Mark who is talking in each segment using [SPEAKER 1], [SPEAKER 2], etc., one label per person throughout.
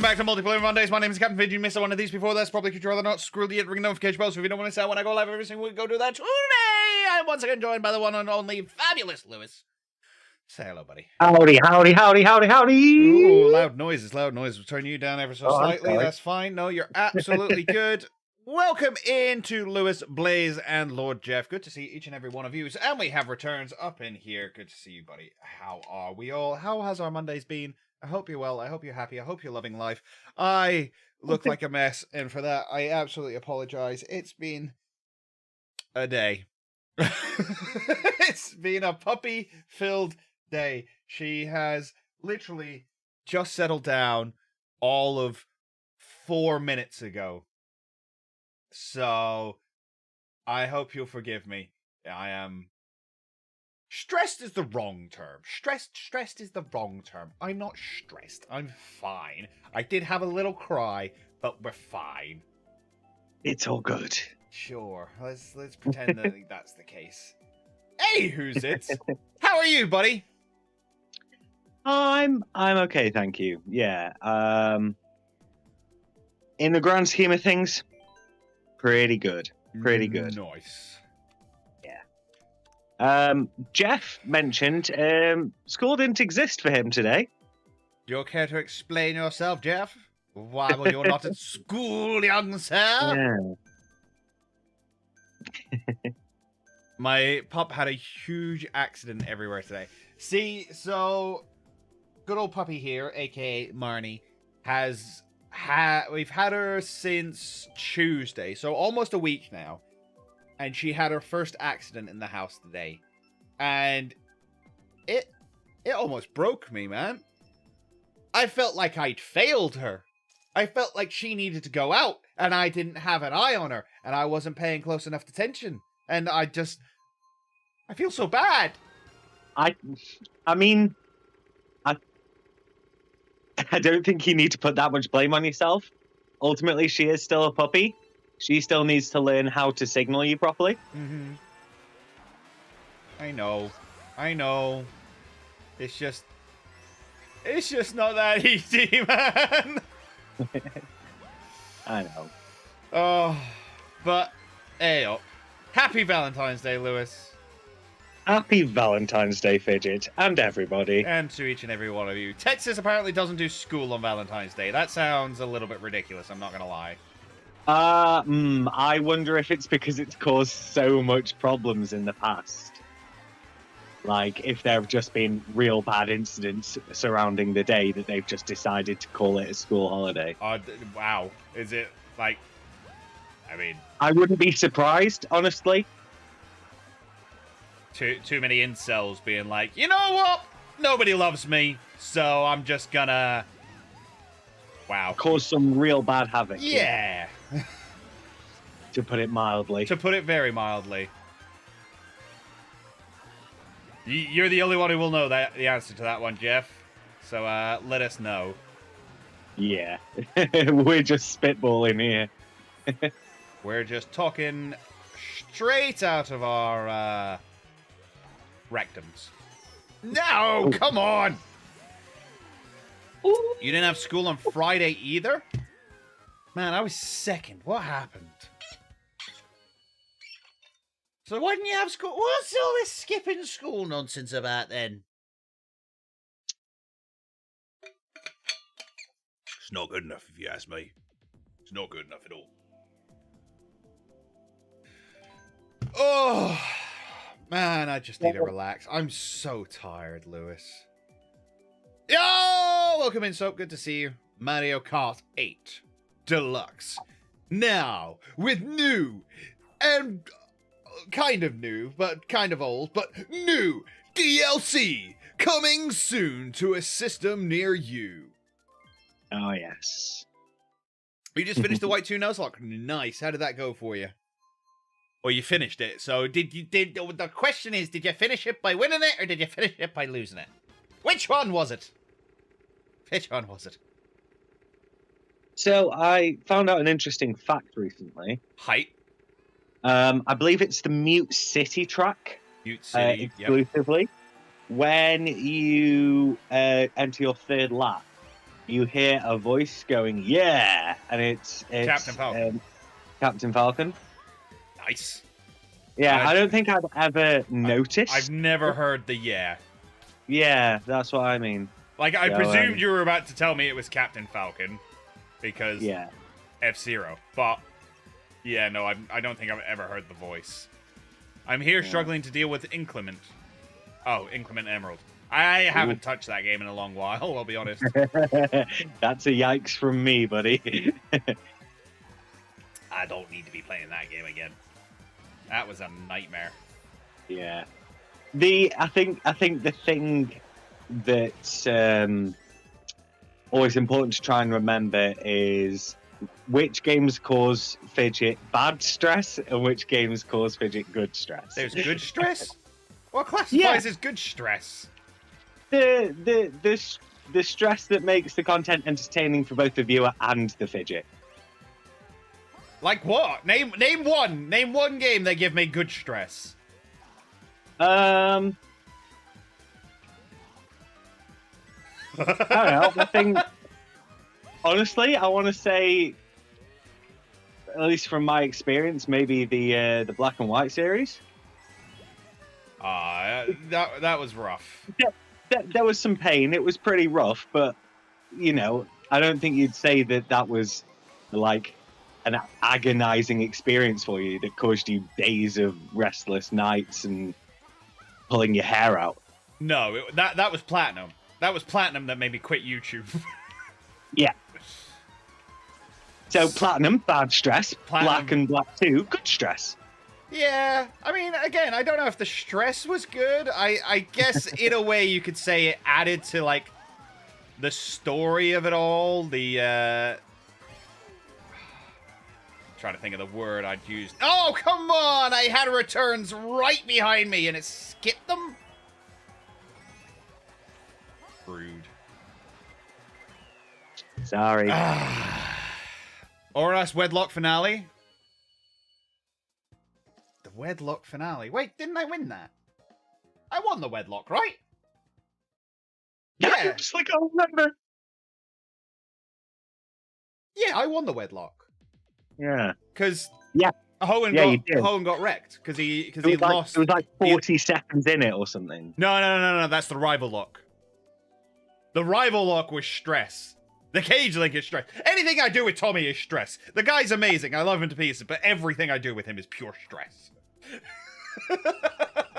[SPEAKER 1] welcome back to Multiplayer Mondays. My name is Captain Fidget. You missed one of these before. That's probably because you'd rather not screw the ring notification bell. So if you don't want to say when I go live every single week, go do that today. I'm once again joined by the one and only fabulous Lewis. Say hello, buddy.
[SPEAKER 2] Howdy, howdy, howdy, howdy, howdy.
[SPEAKER 1] Ooh, loud noises, loud noises. We'll turn you down ever so slightly. That's fine. No, you're absolutely good. Welcome into Lewis, Blaze, and Lord Jeff. Good to see each and every one of you. And we have returns up in here. Good to see you, buddy. How are we all? How has our Mondays been? I hope you're well. I hope you're happy. I hope you're loving life. I look like a mess, and for that, I absolutely apologize. It's been a day. It's been a puppy-filled day. She has literally just settled down all of 4 minutes ago. So, I hope you'll forgive me. I am... Stressed is the wrong term. Stressed is the wrong term. I'm not stressed. I'm fine. I did have a little cry, but we're fine.
[SPEAKER 2] It's all good.
[SPEAKER 1] Sure. Let's pretend that that's the case. Hey, who's it? How are you, buddy?
[SPEAKER 2] I'm okay, thank you. Yeah. In the grand scheme of things, pretty good. Pretty good.
[SPEAKER 1] Nice.
[SPEAKER 2] Jeff mentioned school didn't exist for him today.
[SPEAKER 1] Do you care to explain yourself, Jeff? Why were you not at school, young sir?
[SPEAKER 2] Yeah.
[SPEAKER 1] My pup had a huge accident everywhere today. See, so good old puppy here, aka Marnie, we've had her since Tuesday, so almost a week now. And she had her first accident in the house today. And it almost broke me, man. I felt like I'd failed her. I felt like she needed to go out, and I didn't have an eye on her, and I wasn't paying close enough attention. And I feel so bad.
[SPEAKER 2] I mean, I don't think you need to put that much blame on yourself. Ultimately, she is still a puppy. She still needs to learn how to signal you properly.
[SPEAKER 1] Mm-hmm. I know. It's just not that easy, man.
[SPEAKER 2] I know.
[SPEAKER 1] Oh, but hey, happy Valentine's Day, Lewis.
[SPEAKER 2] Happy Valentine's Day, Fidget, and everybody.
[SPEAKER 1] And to each and every one of you. Texas apparently doesn't do school on Valentine's Day. That sounds a little bit ridiculous, I'm not going to lie.
[SPEAKER 2] I wonder if it's because it's caused so much problems in the past. Like, if there have just been real bad incidents surrounding the day that they've just decided to call it a school holiday.
[SPEAKER 1] Wow. Is it, like... I mean...
[SPEAKER 2] I wouldn't be surprised, honestly.
[SPEAKER 1] Too many incels being like, you know what? Nobody loves me, so I'm just gonna... Wow.
[SPEAKER 2] Cause some real bad havoc.
[SPEAKER 1] Yeah.
[SPEAKER 2] To put it mildly.
[SPEAKER 1] To put it very mildly. You're the only one who will know the answer to that one, Jeff. So let us know.
[SPEAKER 2] Yeah. We're just spitballing here.
[SPEAKER 1] We're just talking straight out of our rectums. No, come on! You didn't have school on Friday either? Man, I was second. What happened? So why didn't you have school? What's all this skipping school nonsense about then? It's not good enough if you ask me. It's not good enough at all. Oh, man, I just need to relax. I'm so tired, Lewis. Yo! Welcome in, Soap. Good to see you. Mario Kart 8 Deluxe. Now, with new and kind of new, but kind of old, but new DLC coming soon to a system near you.
[SPEAKER 2] Oh, yes.
[SPEAKER 1] You just finished the White 2 Nuzlocke. Nice. How did that go for you? Well, you finished it. So the question is, did you finish it by winning it or did you finish it by losing it? Which one was it? Which one was it?
[SPEAKER 2] So I found out an interesting fact recently.
[SPEAKER 1] Hype.
[SPEAKER 2] I believe it's the Mute City track.
[SPEAKER 1] Mute City,
[SPEAKER 2] exclusively. Yep. When you enter your third lap, you hear a voice going, "Yeah," and it's
[SPEAKER 1] Captain Falcon.
[SPEAKER 2] Captain Falcon.
[SPEAKER 1] Nice.
[SPEAKER 2] Yeah, I don't think I've ever noticed.
[SPEAKER 1] I've never heard the yeah.
[SPEAKER 2] Yeah, that's what I mean.
[SPEAKER 1] Like, I presumed you were about to tell me it was Captain Falcon, because F-Zero. But, yeah, no, I don't think I've ever heard the voice. I'm here struggling to deal with Inclement. Oh, Inclement Emerald. I haven't touched that game in a long while, I'll be honest.
[SPEAKER 2] That's a yikes from me, buddy.
[SPEAKER 1] I don't need to be playing that game again. That was a nightmare.
[SPEAKER 2] Yeah. I think the thing that's always important to try and remember is which games cause Fidget bad stress and which games cause Fidget good stress.
[SPEAKER 1] There's good stress? What classifies as good stress?
[SPEAKER 2] The stress that makes the content entertaining for both the viewer and the Fidget.
[SPEAKER 1] Like what? Name one. Name one game that give me good stress.
[SPEAKER 2] I don't know. I think, honestly, I want to say, at least from my experience, maybe the Black and White series.
[SPEAKER 1] That was rough.
[SPEAKER 2] There was some pain. It was pretty rough, but you know, I don't think you'd say that was like an agonizing experience for you that caused you days of restless nights and pulling your hair out.
[SPEAKER 1] No, that was Platinum. That was Platinum that made me quit YouTube.
[SPEAKER 2] Yeah. So Platinum, bad stress. Black and Black 2, good stress.
[SPEAKER 1] Yeah, I mean, again, I don't know if the stress was good. I guess in a way you could say it added to, like, the story of it all. Trying to think of the word I'd use. Oh, come on! I had returns right behind me and it skipped them? Rude.
[SPEAKER 2] Sorry.
[SPEAKER 1] Oras Wedlock Finale? The Wedlock Finale. Wait, didn't I win that? I won the Wedlock, right?
[SPEAKER 2] Yeah. It's like, I remember.
[SPEAKER 1] Yeah, I won the Wedlock.
[SPEAKER 2] Yeah.
[SPEAKER 1] Because
[SPEAKER 2] Hohen
[SPEAKER 1] got wrecked because he
[SPEAKER 2] like,
[SPEAKER 1] lost.
[SPEAKER 2] It was like 40 seconds in it or something.
[SPEAKER 1] No. That's the rival lock. The rival lock was stress. The Cagelink is stress. Anything I do with Tommy is stress. The guy's amazing. I love him to pieces, but everything I do with him is pure stress.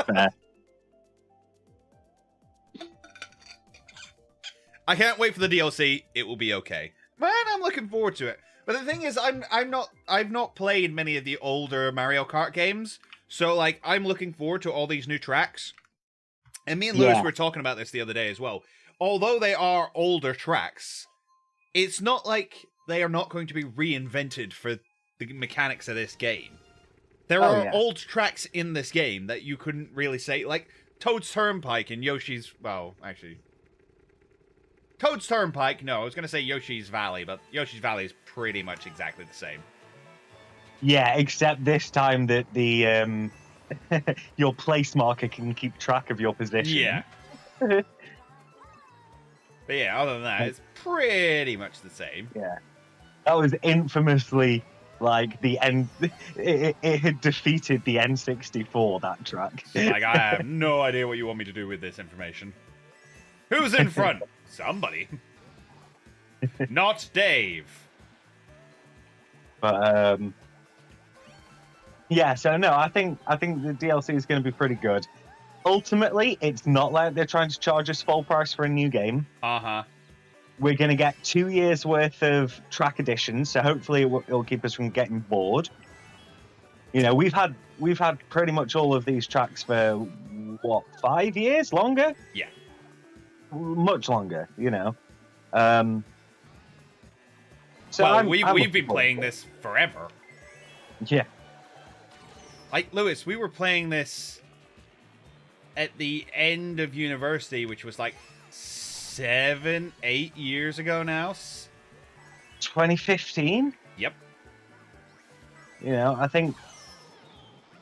[SPEAKER 2] Fair.
[SPEAKER 1] I can't wait for the DLC. It will be okay. Man, I'm looking forward to it. But the thing is, I've not played many of the older Mario Kart games, so like I'm looking forward to all these new tracks. And me and Lewis were talking about this the other day as well. Although they are older tracks, it's not like they are not going to be reinvented for the mechanics of this game. There are old tracks in this game that you couldn't really say, like Toad's Turnpike and Yoshi's. Well, actually. Toad's Turnpike, no, I was going to say Yoshi's Valley, but Yoshi's Valley is pretty much exactly the same.
[SPEAKER 2] Yeah, except this time that the your place marker can keep track of your position.
[SPEAKER 1] Yeah. But yeah, other than that, it's pretty much the same.
[SPEAKER 2] Yeah. That was infamously, like, the N... It had defeated the N64, that track.
[SPEAKER 1] Like, I have no idea what you want me to do with this information. Who's in front? Somebody. Not Dave.
[SPEAKER 2] But yeah, so no, I think the DLC is going to be pretty good. Ultimately, it's not like they're trying to charge us full price for a new game.
[SPEAKER 1] Uh-huh.
[SPEAKER 2] We're going to get 2 years worth of track additions, so hopefully it'll keep us from getting bored. You know, we've had pretty much all of these tracks for what, 5 years longer?
[SPEAKER 1] Yeah.
[SPEAKER 2] Much longer, you know. So
[SPEAKER 1] well, we've been playing this forever.
[SPEAKER 2] Yeah.
[SPEAKER 1] Like, Lewis, we were playing this at the end of university, which was like 7, 8 years ago now.
[SPEAKER 2] 2015?
[SPEAKER 1] Yep.
[SPEAKER 2] You know, I think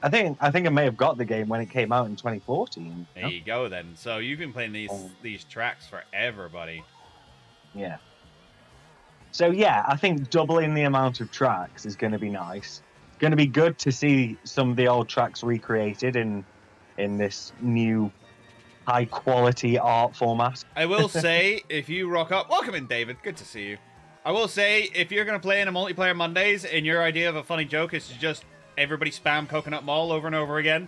[SPEAKER 2] I may have got the game when it came out in 2014.
[SPEAKER 1] There you go, then. So you've been playing these tracks forever, buddy.
[SPEAKER 2] Yeah. So yeah, I think doubling the amount of tracks is going to be nice. It's going to be good to see some of the old tracks recreated in this new high quality art format.
[SPEAKER 1] I will say, if you rock up, welcome in, David. Good to see you. I will say, if you're going to play in a multiplayer Mondays and your idea of a funny joke is to just everybody spam Coconut Mall over and over again,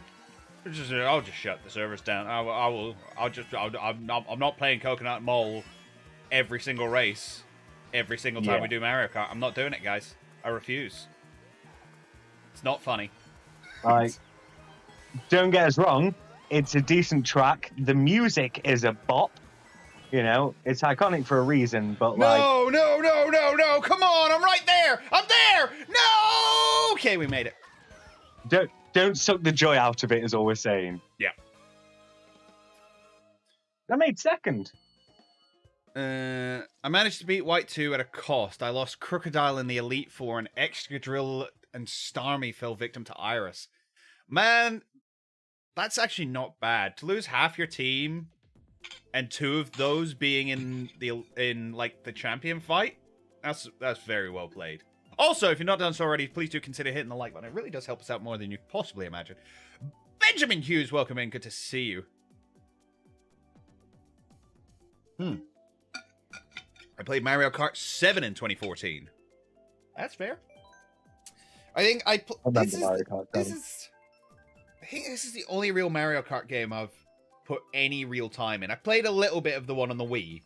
[SPEAKER 1] I'll just shut the servers down. I'm not playing Coconut Mall every single race, every single time we do Mario Kart. I'm not doing it, guys. I refuse. It's not funny.
[SPEAKER 2] Like, don't get us wrong. It's a decent track. The music is a bop. You know, it's iconic for a reason, but like...
[SPEAKER 1] No! Come on, I'm right there! I'm there! No! Okay, we made it.
[SPEAKER 2] Don't suck the joy out of it, is all we're saying.
[SPEAKER 1] Yeah.
[SPEAKER 2] I made second.
[SPEAKER 1] I managed to beat White 2 at a cost. I lost Crocodile in the Elite Four, and Excadrill and Starmie fell victim to Iris. Man, that's actually not bad. To lose half your team and 2 of those being in the champion fight, that's very well played. Also, if you're not done so already, please do consider hitting the like button. It really does help us out more than you possibly imagine. Benjamin Hughes, welcome in. Good to see you. I played Mario Kart 7 in 2014. That's fair. I think this is the only real Mario Kart game I've put any real time in. I played a little bit of the one on the Wii,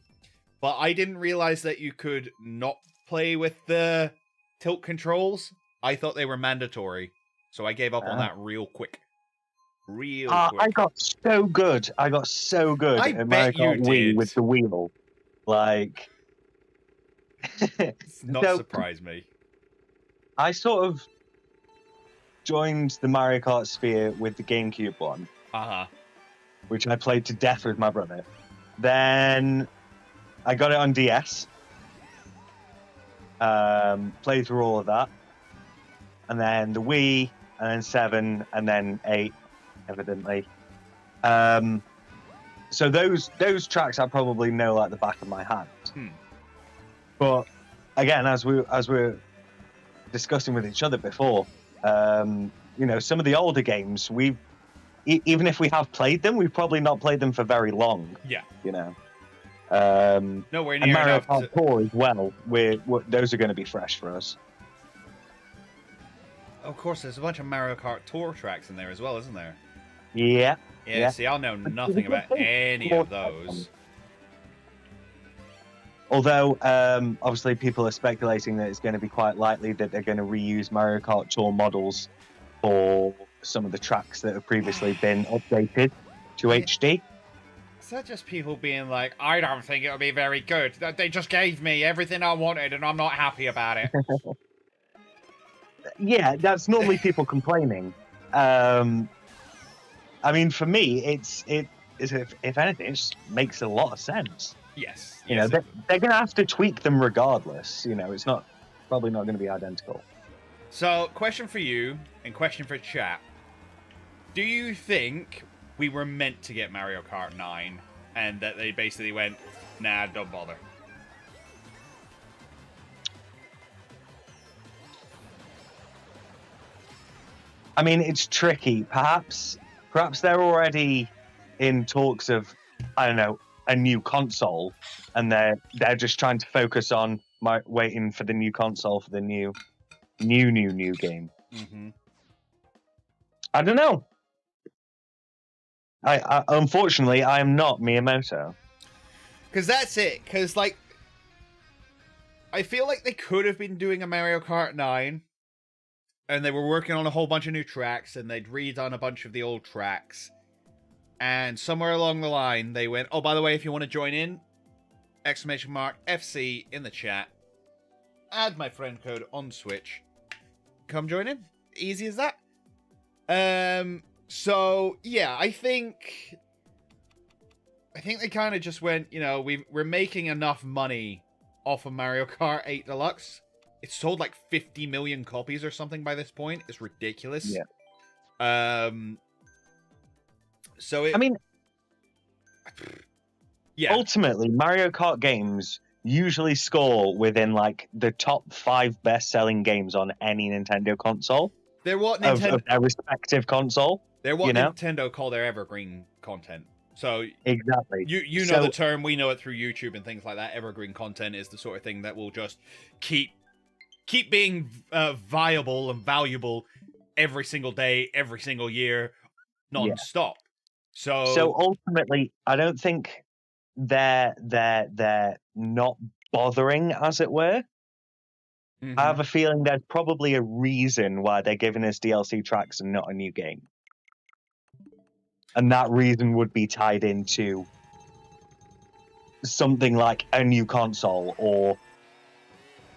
[SPEAKER 1] but I didn't realize that you could not play with the tilt controls. I thought they were mandatory, so I gave up on that real quick.
[SPEAKER 2] I got so good. I got so good at Mario Kart Wii with the wheel. Like,
[SPEAKER 1] it's not surprised me.
[SPEAKER 2] I sort of joined the Mario Kart sphere with the GameCube one. Which I played to death with my brother. Then I got it on DS. Played through all of that. And then the Wii, and then 7, and then 8, evidently. So those tracks I probably know like the back of my hand. But again, as we were discussing with each other before, you know, some of the older games even if we have played them, we've probably not played them for very long.
[SPEAKER 1] Yeah.
[SPEAKER 2] You know.
[SPEAKER 1] Nowhere near
[SPEAKER 2] and Mario
[SPEAKER 1] enough
[SPEAKER 2] Kart Tour as well. Those are going to be fresh for us.
[SPEAKER 1] Of course, there's a bunch of Mario Kart Tour tracks in there as well, isn't there?
[SPEAKER 2] Yeah.
[SPEAKER 1] Yeah. See, I'll know nothing about any of those.
[SPEAKER 2] Although, obviously, people are speculating that it's going to be quite likely that they're going to reuse Mario Kart Tour models for some of the tracks that have previously been updated to HD.
[SPEAKER 1] Is that just people being like, I don't think it'll be very good? They just gave me everything I wanted and I'm not happy about it.
[SPEAKER 2] Yeah, that's normally people complaining. I mean, for me, if anything, it just makes a lot of sense.
[SPEAKER 1] Yes.
[SPEAKER 2] You know, they're going to have to tweak them regardless. You know, it's probably not going to be identical.
[SPEAKER 1] So, question for you and question for chat. Do you think we were meant to get Mario Kart 9 and that they basically went, nah, don't bother?
[SPEAKER 2] I mean, it's tricky. Perhaps they're already in talks of, I don't know, a new console, and they're just trying to focus on waiting for the new console for the new game. I don't know. I unfortunately I am not Miyamoto.
[SPEAKER 1] Because that's it. Because like, I feel like they could have been doing a Mario Kart 9, and they were working on a whole bunch of new tracks, and they'd redone a bunch of the old tracks. And somewhere along the line, they went, oh, by the way, if you want to join in, !FC in the chat. Add my friend code on Switch. Come join in. Easy as that. So, yeah, I think they kind of just went, you know, we're making enough money off of Mario Kart 8 Deluxe. It's sold like 50 million copies or something by this point. It's ridiculous.
[SPEAKER 2] Yeah.
[SPEAKER 1] So
[SPEAKER 2] I mean,
[SPEAKER 1] yeah.
[SPEAKER 2] Ultimately, Mario Kart games usually score within like the top 5 best-selling games on any Nintendo console.
[SPEAKER 1] They're what
[SPEAKER 2] of their respective console.
[SPEAKER 1] They're what
[SPEAKER 2] you know?
[SPEAKER 1] Nintendo call their evergreen content. So
[SPEAKER 2] exactly.
[SPEAKER 1] You know the term, we know it through YouTube and things like that. Evergreen content is the sort of thing that will just keep being viable and valuable every single day, every single year, non-stop.
[SPEAKER 2] So ultimately, I don't think they're not bothering, as it were. I have a feeling there's probably a reason why they're giving us DLC tracks and not a new game. And that reason would be tied into something like a new console, or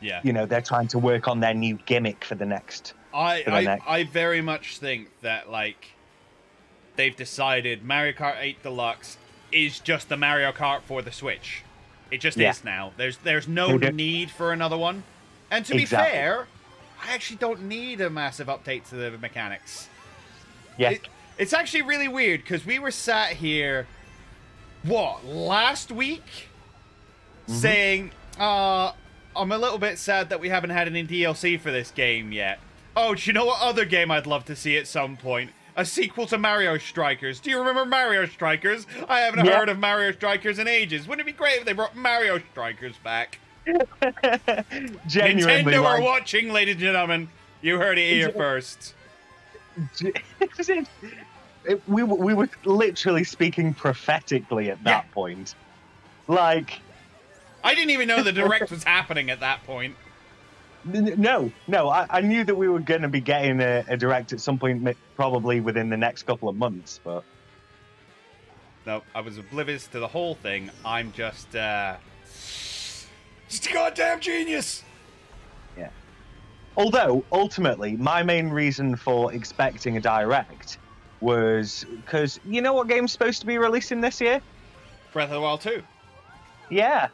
[SPEAKER 2] they're trying to work on their new gimmick for the next.
[SPEAKER 1] I very much think that like they've decided Mario Kart 8 Deluxe is just the Mario Kart for the Switch. It just is now. There's no need for another one. And to be fair, I actually don't need a massive update to the mechanics.
[SPEAKER 2] Yeah.
[SPEAKER 1] It's actually really weird, because we were sat here, last week? Saying, I'm a little bit sad that we haven't had any DLC for this game yet. Oh, do you know what other game I'd love to see at some point? A sequel to Mario Strikers. Do you remember Mario Strikers? I haven't heard of Mario Strikers in ages. Wouldn't it be great if they brought Mario Strikers back?
[SPEAKER 2] Genuinely,
[SPEAKER 1] Nintendo are watching, ladies and gentlemen. You heard it here first.
[SPEAKER 2] We were literally speaking prophetically at that point. Like,
[SPEAKER 1] I didn't even know the Direct was happening at that point.
[SPEAKER 2] No. I knew that we were going to be getting a Direct at some point, probably within the next couple of months, but...
[SPEAKER 1] No, I was oblivious to the whole thing. I'm just a goddamn genius!
[SPEAKER 2] Yeah. Although, ultimately, my main reason for expecting a Direct was because, you know what game's supposed to be releasing this year?
[SPEAKER 1] Breath of the Wild 2.
[SPEAKER 2] Yeah.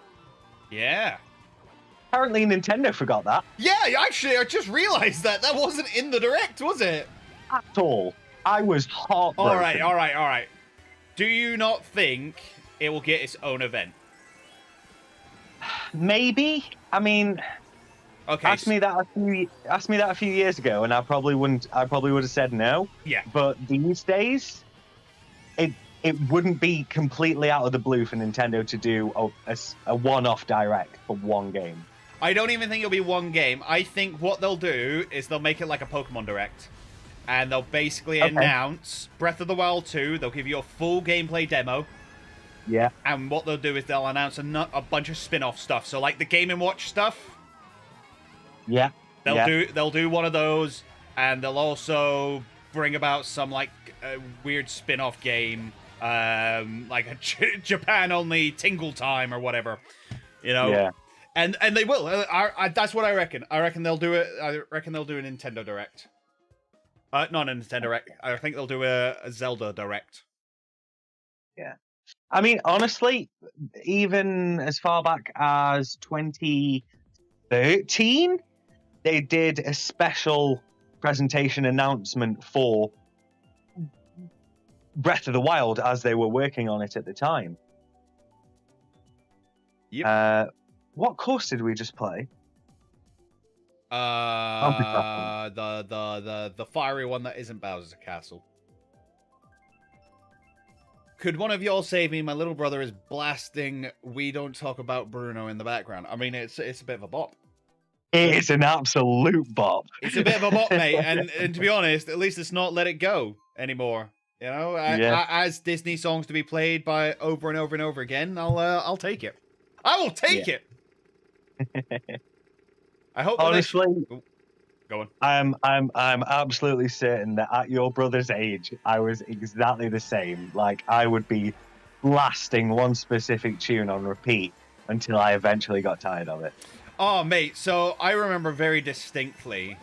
[SPEAKER 1] Yeah.
[SPEAKER 2] Apparently Nintendo forgot that.
[SPEAKER 1] Yeah, actually, I just realized that. That wasn't in the Direct, was it?
[SPEAKER 2] At all. I was heartbroken.
[SPEAKER 1] All right. Do you not think it will get its own event?
[SPEAKER 2] Maybe. I mean,
[SPEAKER 1] okay.
[SPEAKER 2] Ask me that a few years ago, and I probably would have said no.
[SPEAKER 1] Yeah.
[SPEAKER 2] But these days, it wouldn't be completely out of the blue for Nintendo to do a one-off Direct for one game.
[SPEAKER 1] I don't even think it'll be one game. I think what they'll do is they'll make it like a Pokemon Direct. And they'll basically announce Breath of the Wild 2. They'll give you a full gameplay demo.
[SPEAKER 2] Yeah.
[SPEAKER 1] And what they'll do is they'll announce a bunch of spin-off stuff. So like the Game & Watch stuff.
[SPEAKER 2] Yeah.
[SPEAKER 1] They'll do one of those, and they'll also bring about some like weird spin-off game, like a Japan-only Tingle Time or whatever, you know. Yeah. And they will. That's what I reckon. I reckon they'll do it. I reckon they'll do a Nintendo Direct. Not a Nintendo Direct. I think they'll do a Zelda Direct.
[SPEAKER 2] Yeah. I mean, honestly, even as far back as 2013, they did a special presentation announcement for Breath of the Wild as they were working on it at the time.
[SPEAKER 1] Yep.
[SPEAKER 2] What course did we just play?
[SPEAKER 1] The fiery one that isn't Bowser's Castle. Could one of y'all save me? My little brother is blasting "We Don't Talk About Bruno" in the background. I mean, it's a bit of a bop.
[SPEAKER 2] It's an absolute bop.
[SPEAKER 1] It's a bit of a bop, mate. And to be honest, at least it's not "Let It Go" anymore. You know, as Disney songs to be played by over and over and over again, I'll take it. I will take it. I hope.
[SPEAKER 2] Honestly,
[SPEAKER 1] go on.
[SPEAKER 2] I'm absolutely certain that at your brother's age, I was exactly the same. Like, I would be blasting one specific tune on repeat until I eventually got tired of it.
[SPEAKER 1] Oh, mate. So I remember very distinctly,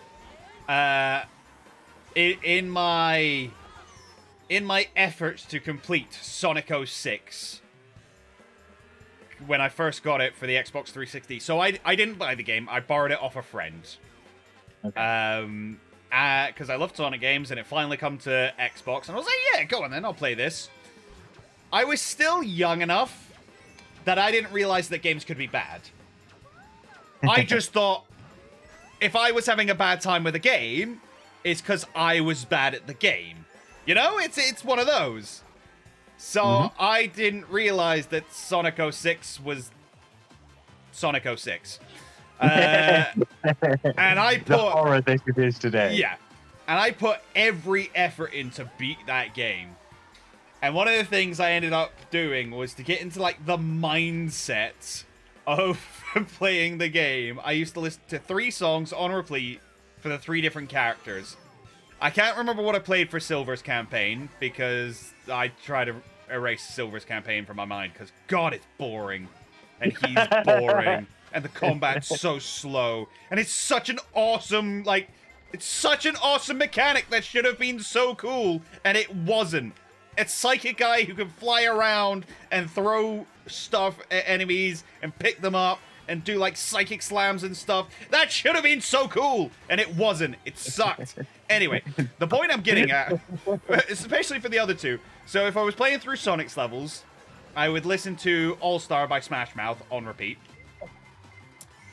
[SPEAKER 1] in my efforts to complete Sonic 06. When I first got it for the Xbox 360. So I didn't buy the game. I borrowed it off a friend. Okay. Because I loved Sonic games, and it finally come to Xbox, and I was like, yeah, go on then, I'll play this. I was still young enough that I didn't realize that games could be bad. I just thought if I was having a bad time with a game, it's because I was bad at the game. You know, it's one of those. So I didn't realize that Sonic 06 was Sonic 06. And I put...
[SPEAKER 2] The horror that it is today.
[SPEAKER 1] Yeah. And I put every effort in to beat that game. And one of the things I ended up doing was to get into, like, the mindset of playing the game. I used to listen to 3 songs on repeat for the 3 different characters. I can't remember what I played for Silver's campaign, because I try to erase Silver's campaign from my mind, because God, it's boring. And he's boring. And the combat's so slow. And it's such an awesome, like, it's such an awesome mechanic that should have been so cool, and it wasn't. It's Psychic Guy who can fly around and throw stuff at enemies and pick them up and do, like, psychic slams and stuff. That should have been so cool, and it wasn't. It sucked. Anyway, the point I'm getting at, especially for the other 2, so if I was playing through Sonic's levels, I would listen to All-Star by Smash Mouth on repeat.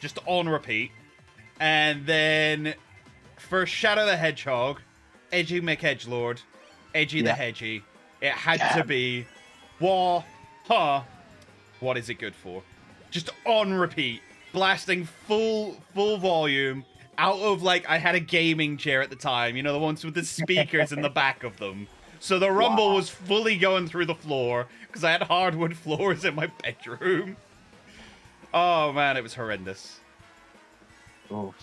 [SPEAKER 1] Just on repeat. And then for Shadow the Hedgehog, Edgy McEdgelord, Edgy the Hedgy, it had to be Wah, Ha, What Is It Good For? Just on repeat, blasting full volume out of, like, I had a gaming chair at the time, you know, the ones with the speakers in the back of them. So the rumble was fully going through the floor because I had hardwood floors in my bedroom. Oh man, it was horrendous.
[SPEAKER 2] Oh,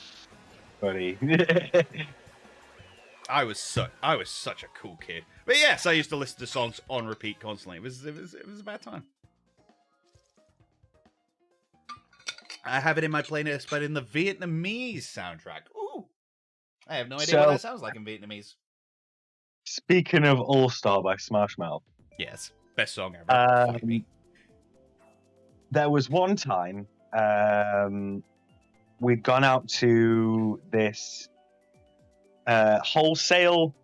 [SPEAKER 2] buddy.
[SPEAKER 1] I was such a cool kid. But yes, I used to listen to songs on repeat constantly. It was a bad time. I have it in my playlist, but in the Vietnamese soundtrack. Ooh. I have no idea what that sounds like in Vietnamese.
[SPEAKER 2] Speaking of All Star by Smash Mouth.
[SPEAKER 1] Yes. Best song ever.
[SPEAKER 2] There was one time we'd gone out to this wholesale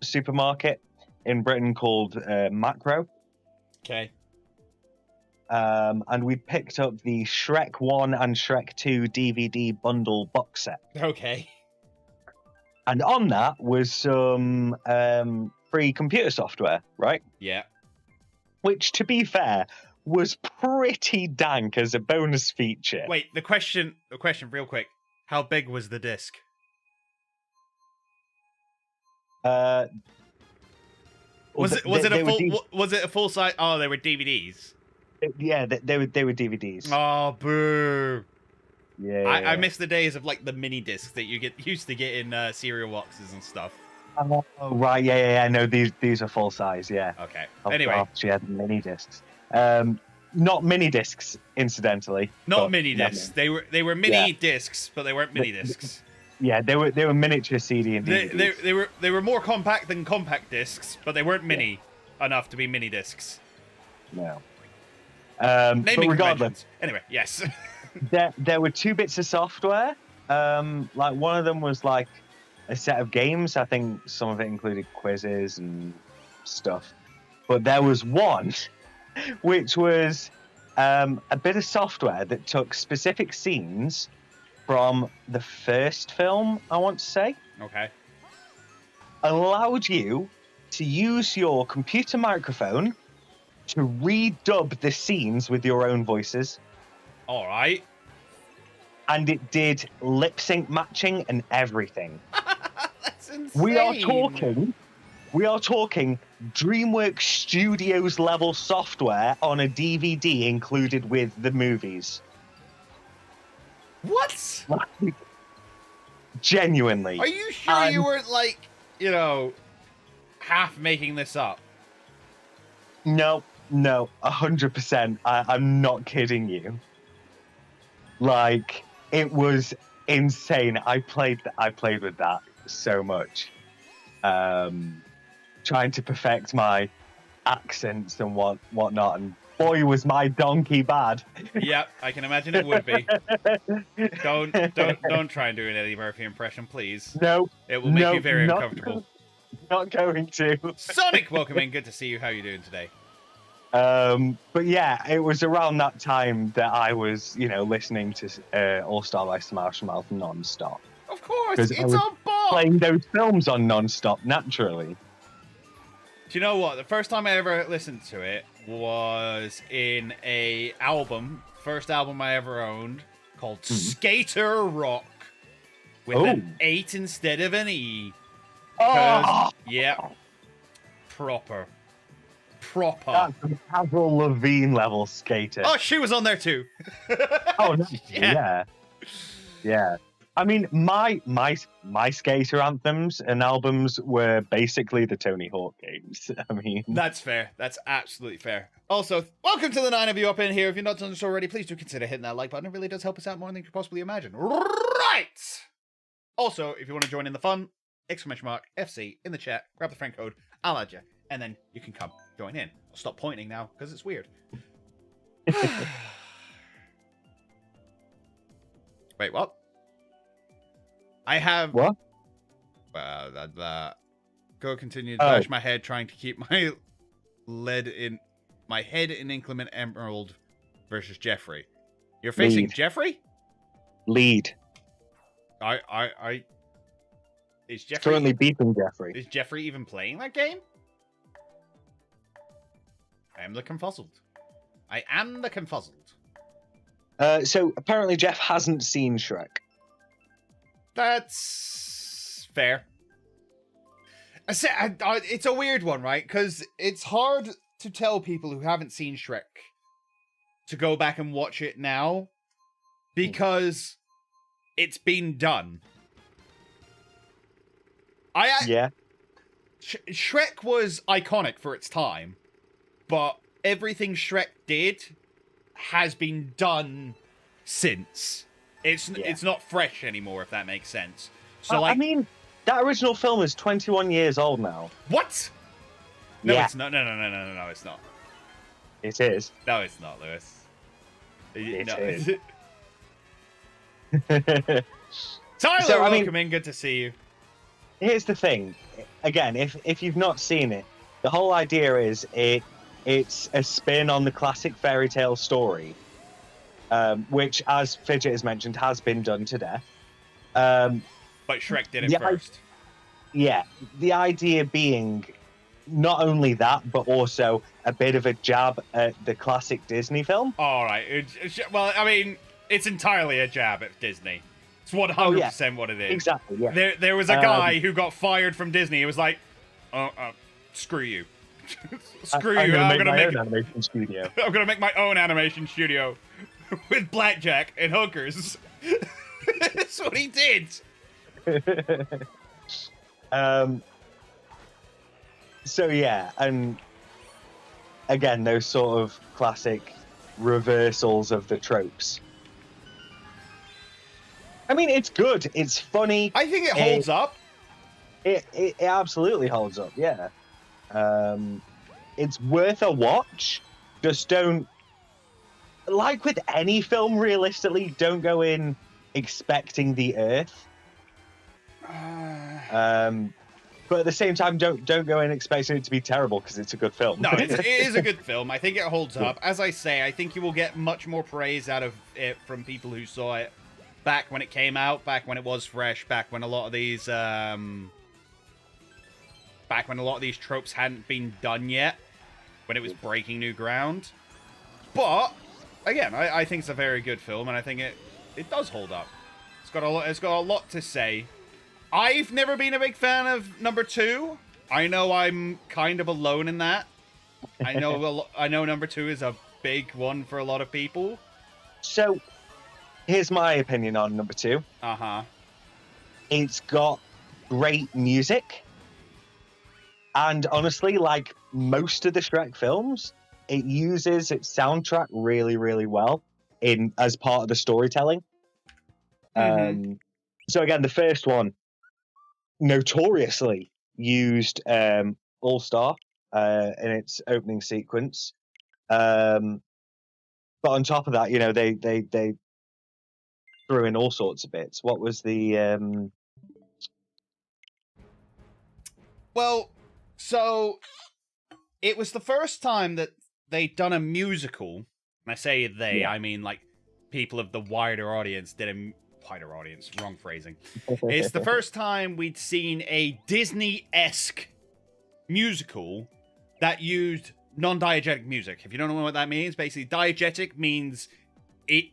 [SPEAKER 2] supermarket in Britain called Macro.
[SPEAKER 1] Okay.
[SPEAKER 2] And we picked up the Shrek 1 and Shrek 2 DVD bundle box set.
[SPEAKER 1] Okay.
[SPEAKER 2] And on that was some free computer software, right?
[SPEAKER 1] Yeah.
[SPEAKER 2] Which, to be fair, was pretty dank as a bonus feature.
[SPEAKER 1] Wait, the question real quick. How big was the disc?
[SPEAKER 2] Was
[SPEAKER 1] it a full size? Oh, they were DVDs.
[SPEAKER 2] Yeah, they were DVDs.
[SPEAKER 1] Oh, boo!
[SPEAKER 2] Yeah,
[SPEAKER 1] I miss the days of, like, the mini discs that you used to get in cereal boxes and stuff.
[SPEAKER 2] Oh right, yeah. No, these are full size. Yeah.
[SPEAKER 1] Okay.
[SPEAKER 2] Oh,
[SPEAKER 1] anyway,
[SPEAKER 2] gosh, yeah, mini discs. Not mini discs, incidentally.
[SPEAKER 1] Not mini discs. They were mini discs, but they weren't mini discs.
[SPEAKER 2] Yeah, they were miniature CD and DVDs.
[SPEAKER 1] They were more compact than compact discs, but they weren't mini enough to be mini discs.
[SPEAKER 2] No. But regardless,
[SPEAKER 1] anyway, yes.
[SPEAKER 2] there were 2 bits of software. Like one of them was like a set of games. I think some of it included quizzes and stuff. But there was one which was a bit of software that took specific scenes from the first film, I want to say.
[SPEAKER 1] Okay.
[SPEAKER 2] Allowed you to use your computer microphone to redub the scenes with your own voices.
[SPEAKER 1] All right.
[SPEAKER 2] And it did lip sync matching and everything.
[SPEAKER 1] That's insane.
[SPEAKER 2] We are talking DreamWorks Studios level software on a DVD included with the movies.
[SPEAKER 1] What?
[SPEAKER 2] Genuinely.
[SPEAKER 1] Are you sure you weren't, like, half making this up?
[SPEAKER 2] No, 100%. I'm not kidding you. Like, it was insane. I played with that so much. Trying to perfect my accents and whatnot, and boy was my donkey bad.
[SPEAKER 1] Yep, I can imagine it would be. Don't try and do an Eddie Murphy impression, please.
[SPEAKER 2] No.
[SPEAKER 1] It will make you very uncomfortable.
[SPEAKER 2] Not going to.
[SPEAKER 1] Sonic, welcome in. Good to see you. How are you doing today?
[SPEAKER 2] But yeah, it was around that time that I was, listening to All Star by Smash Mouth non-stop.
[SPEAKER 1] Of course,
[SPEAKER 2] Because
[SPEAKER 1] it's a bop.
[SPEAKER 2] Playing those films on non-stop naturally.
[SPEAKER 1] Do you know what? The first time I ever listened to it was in a album, first album I ever owned, called Skater Rock, with an 8 instead of an E. Yeah, proper.
[SPEAKER 2] That's an Avril Lavigne level skater.
[SPEAKER 1] Oh, she was on there too.
[SPEAKER 2] Oh, yeah. I mean, my skater anthems and albums were basically the Tony Hawk games. I mean,
[SPEAKER 1] that's fair. That's absolutely fair. Also, welcome to the 9 of you up in here. If you're not done so already, please do consider hitting that like button. It really does help us out more than you could possibly imagine. Right. Also, if you want to join in the fun, !FC in the chat. Grab the friend code. I'll add you, and then you can come join in. I'll stop pointing now because it's weird. Wait, what? I have...
[SPEAKER 2] What?
[SPEAKER 1] Go continue to bash my head trying to keep my head in Inclement Emerald versus Jeffrey. You're facing Jeffrey?
[SPEAKER 2] Lead.
[SPEAKER 1] Is Jeffrey...
[SPEAKER 2] Currently beating Jeffrey.
[SPEAKER 1] Is Jeffrey even playing that game? I am the confuzzled.
[SPEAKER 2] So apparently Jeff hasn't seen Shrek.
[SPEAKER 1] That's fair. It's a weird one, right? Because it's hard to tell people who haven't seen Shrek to go back and watch it now because it's been done. Shrek was iconic for its time, but everything Shrek did has been done since. It's not fresh anymore, if that makes sense. So
[SPEAKER 2] I mean, that original film is 21 years old now.
[SPEAKER 1] What? No,
[SPEAKER 2] yeah.
[SPEAKER 1] It's not. No, it's not.
[SPEAKER 2] It is.
[SPEAKER 1] No, it's not, Lewis.
[SPEAKER 2] It
[SPEAKER 1] is. Tyler, welcome in. Good to see you.
[SPEAKER 2] Here's the thing. Again, if you've not seen it, the whole idea is it's a spin on the classic fairy tale story, which, as Fidget has mentioned, has been done to death.
[SPEAKER 1] But Shrek did it first.
[SPEAKER 2] Yeah, the idea being not only that, but also a bit of a jab at the classic Disney film.
[SPEAKER 1] All right. Well, I mean, it's entirely a jab at Disney. It's 100% what it is.
[SPEAKER 2] Exactly, yeah.
[SPEAKER 1] There was a guy who got fired from Disney. He was like, screw you. Screw you. I'm going to make
[SPEAKER 2] my own animation studio.
[SPEAKER 1] I'm going to make my own animation studio with blackjack and hookers. That's what he did.
[SPEAKER 2] So yeah, and again, those sort of classic reversals of the tropes. I mean, it's good. It's funny.
[SPEAKER 1] I think it holds up.
[SPEAKER 2] It absolutely holds up. Yeah. It's worth a watch. Just don't, like with any film, realistically, don't go in expecting the Earth. But at the same time, don't go in expecting it to be terrible because it's a good film.
[SPEAKER 1] No, it is a good film. I think it holds up. As I say, I think you will get much more praise out of it from people who saw it back when it came out, back when it was fresh, back when a lot of these tropes hadn't been done yet, when it was breaking new ground. But again, I think it's a very good film, and I think it does hold up. It's got a lot to say. I've never been a big fan of number 2. I know I'm kind of alone in that. I know number 2 is a big one for a lot of people.
[SPEAKER 2] So, here's my opinion on number 2. It's got great music. And honestly, like most of the Shrek films, it uses its soundtrack really, really well as part of the storytelling. So again, the first one notoriously used All Star in its opening sequence. But on top of that, they threw in all sorts of bits. What was the
[SPEAKER 1] Well, so it was the first time that they'd done a musical, and I say they,
[SPEAKER 2] Yeah.
[SPEAKER 1] I mean like people of the wider audience did a wider audience, wrong phrasing. It's the first time we'd seen a Disney-esque musical that used non-diegetic music. If you don't know what that means, basically diegetic means it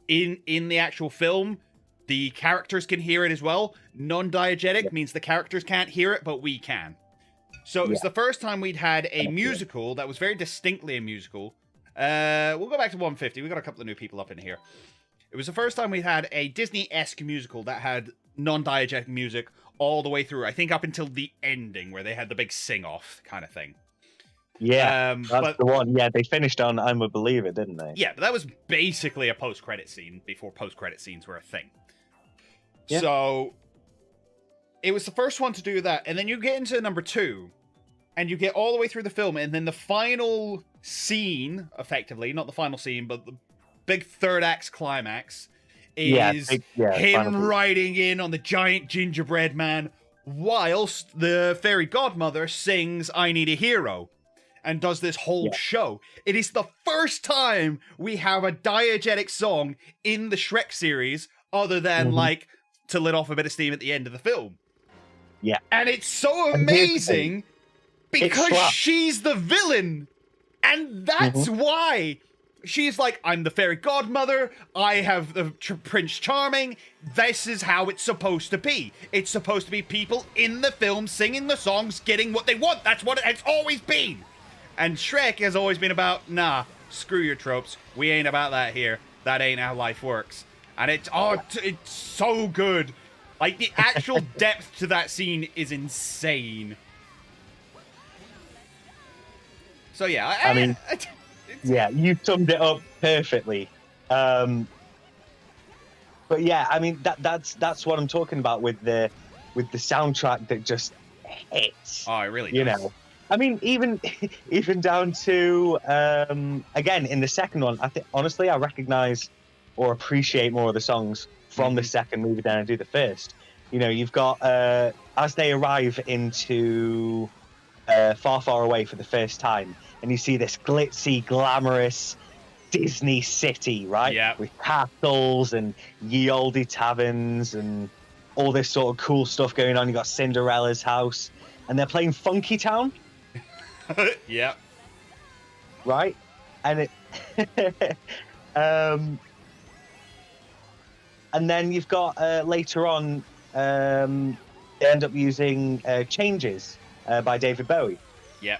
[SPEAKER 1] in the actual film, the characters can hear it as well. Non-diegetic means the characters can't hear it, but we can. So it was the first time we'd had a musical that was very distinctly a musical. We'll go back to 150. We got a couple of new people up in here. It was the first time we had a Disney-esque musical that had non-diegetic music all the way through. I think up until the ending where they had the big sing-off kind of thing.
[SPEAKER 2] Yeah, that's the one. Yeah, they finished on I'm a Believer, didn't they?
[SPEAKER 1] Yeah, but that was basically a post-credit scene before post-credit scenes were a thing. Yeah. So it was the first one to do that. And then you get into number 2, and you get all the way through the film, and then the final scene, effectively, not the final scene, but the big third act climax is him riding in on the giant gingerbread man whilst the fairy godmother sings I Need a Hero and does this whole show. It is the first time we have a diegetic song in the Shrek series other than like to let off a bit of steam at the end of the film.
[SPEAKER 2] Yeah.
[SPEAKER 1] And it's so amazing because she's the villain. And that's why she's like, I'm the fairy godmother. I have the Prince Charming. This is how it's supposed to be. It's supposed to be people in the film singing the songs, getting what they want. That's what it's always been. And Shrek has always been about, nah, screw your tropes. We ain't about that here. That ain't how life works. And it's so good. Like, the actual depth to that scene is insane. So, yeah.
[SPEAKER 2] I mean, yeah, you summed it up perfectly. But yeah, I mean, that's what I'm talking about with the soundtrack that just hits.
[SPEAKER 1] Oh, it really does.
[SPEAKER 2] You know? I mean, even down to, again, in the second one, I think, honestly, I recognize or appreciate more of the songs from the second movie than I do the first. You know, you've got, as they arrive into Far, Far Away for the first time, and you see this glitzy, glamorous Disney city, right?
[SPEAKER 1] Yeah.
[SPEAKER 2] With castles and ye olde taverns and all this sort of cool stuff going on. You got Cinderella's house, and they're playing Funky Town.
[SPEAKER 1] Yeah.
[SPEAKER 2] Right? And it and then you've got later on they end up using Changes by David Bowie.
[SPEAKER 1] Yeah.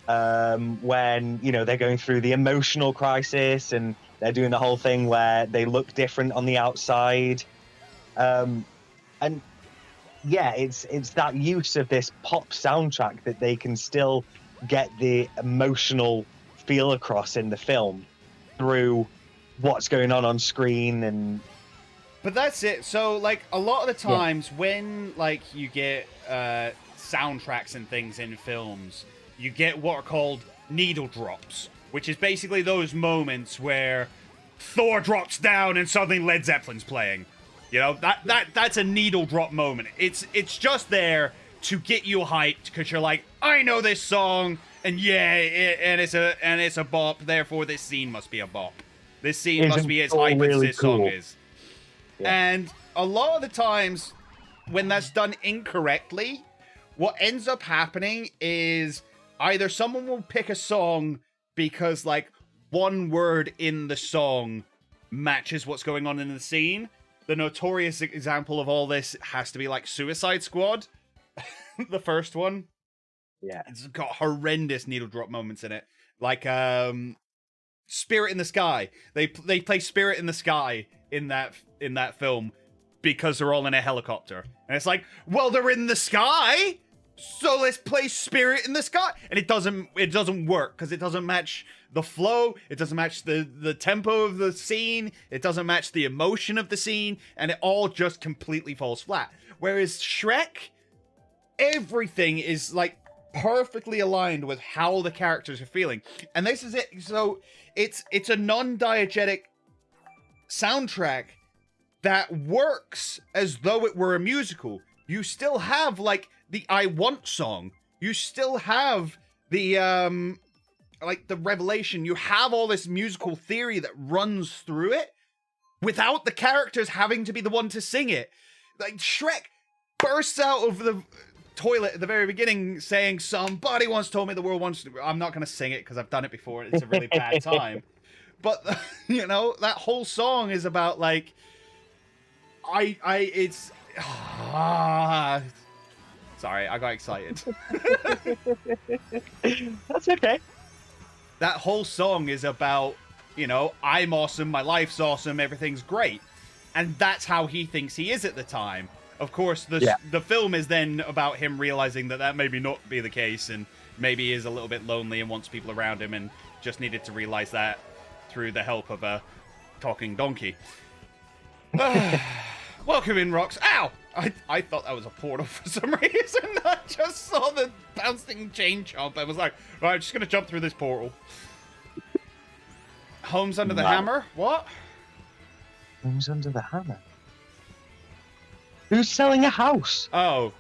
[SPEAKER 2] When, you know, they're going through the emotional crisis and they're doing the whole thing where they look different on the outside. And yeah, it's that use of this pop soundtrack that they can still get the emotional feel across in the film through what's going on screen. And
[SPEAKER 1] but that's it. So, like, a lot of the times when, like, you get soundtracks and things in films, you get what are called needle drops, which is basically those moments where Thor drops down and suddenly Led Zeppelin's playing. You know, that's a needle drop moment. It's just there to get you hyped because you're like, I know this song, and it's a bop. Therefore, this scene must be a bop. This scene must be as hype as this song is. Yeah. And a lot of the times, when that's done incorrectly, what ends up happening is either someone will pick a song because, like, one word in the song matches what's going on in the scene. The notorious example of all this has to be, like, Suicide Squad, the first one.
[SPEAKER 2] Yeah.
[SPEAKER 1] It's got horrendous needle drop moments in it. Like, Spirit in the Sky. They play Spirit in the Sky in that film because they're all in a helicopter. And it's like, well, they're in the sky, so let's play Spirit in the Sky. And it doesn't work because it doesn't match the flow, it doesn't match the tempo of the scene, it doesn't match the emotion of the scene, and it all just completely falls flat. Whereas Shrek, everything is like perfectly aligned with how the characters are feeling. And this is it. So it's a non-diegetic soundtrack that works as though it were a musical. You still have, like, the I Want song. You still have the like the revelation. You have all this musical theory that runs through it without the characters having to be the one to sing it. Like Shrek bursts out of the toilet at the very beginning saying, somebody once told me the world wants to... I'm not going to sing it because I've done it before and it's a really bad time. But, you know, that whole song is about, like... It's... Sorry, I got excited.
[SPEAKER 2] That's okay.
[SPEAKER 1] That whole song is about, you know, I'm awesome, my life's awesome, everything's great. And that's how he thinks he is at the time. Of course, the film is then about him realizing that that maybe not be the case, and maybe he is a little bit lonely and wants people around him, and just needed to realize that through the help of a talking donkey. Welcome in, Rox. Ow! I thought that was a portal for some reason. I just saw the bouncing chain chomp. I was like, right, I'm just going to jump through this portal. Homes under the hammer? What?
[SPEAKER 2] Homes under the hammer? Who's selling a house?
[SPEAKER 1] Oh,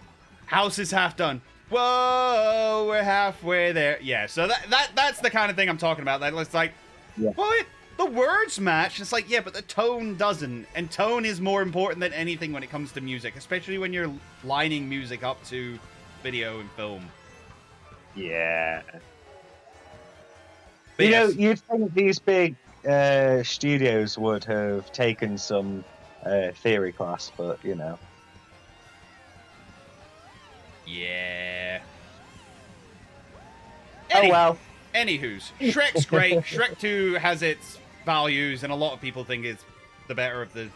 [SPEAKER 1] house is half done. Whoa, we're halfway there. Yeah, so that's the kind of thing I'm talking about. That it's like, what? The words match. It's like, yeah, but the tone doesn't. And tone is more important than anything when it comes to music, especially when you're lining music up to video and film.
[SPEAKER 2] Yeah.
[SPEAKER 1] But
[SPEAKER 2] you know, you'd think these big studios would have taken some theory class, but, you know.
[SPEAKER 1] Yeah.
[SPEAKER 2] Oh, well.
[SPEAKER 1] Anywho's, Shrek's great. Shrek 2 has its values, and a lot of people think it's the better of the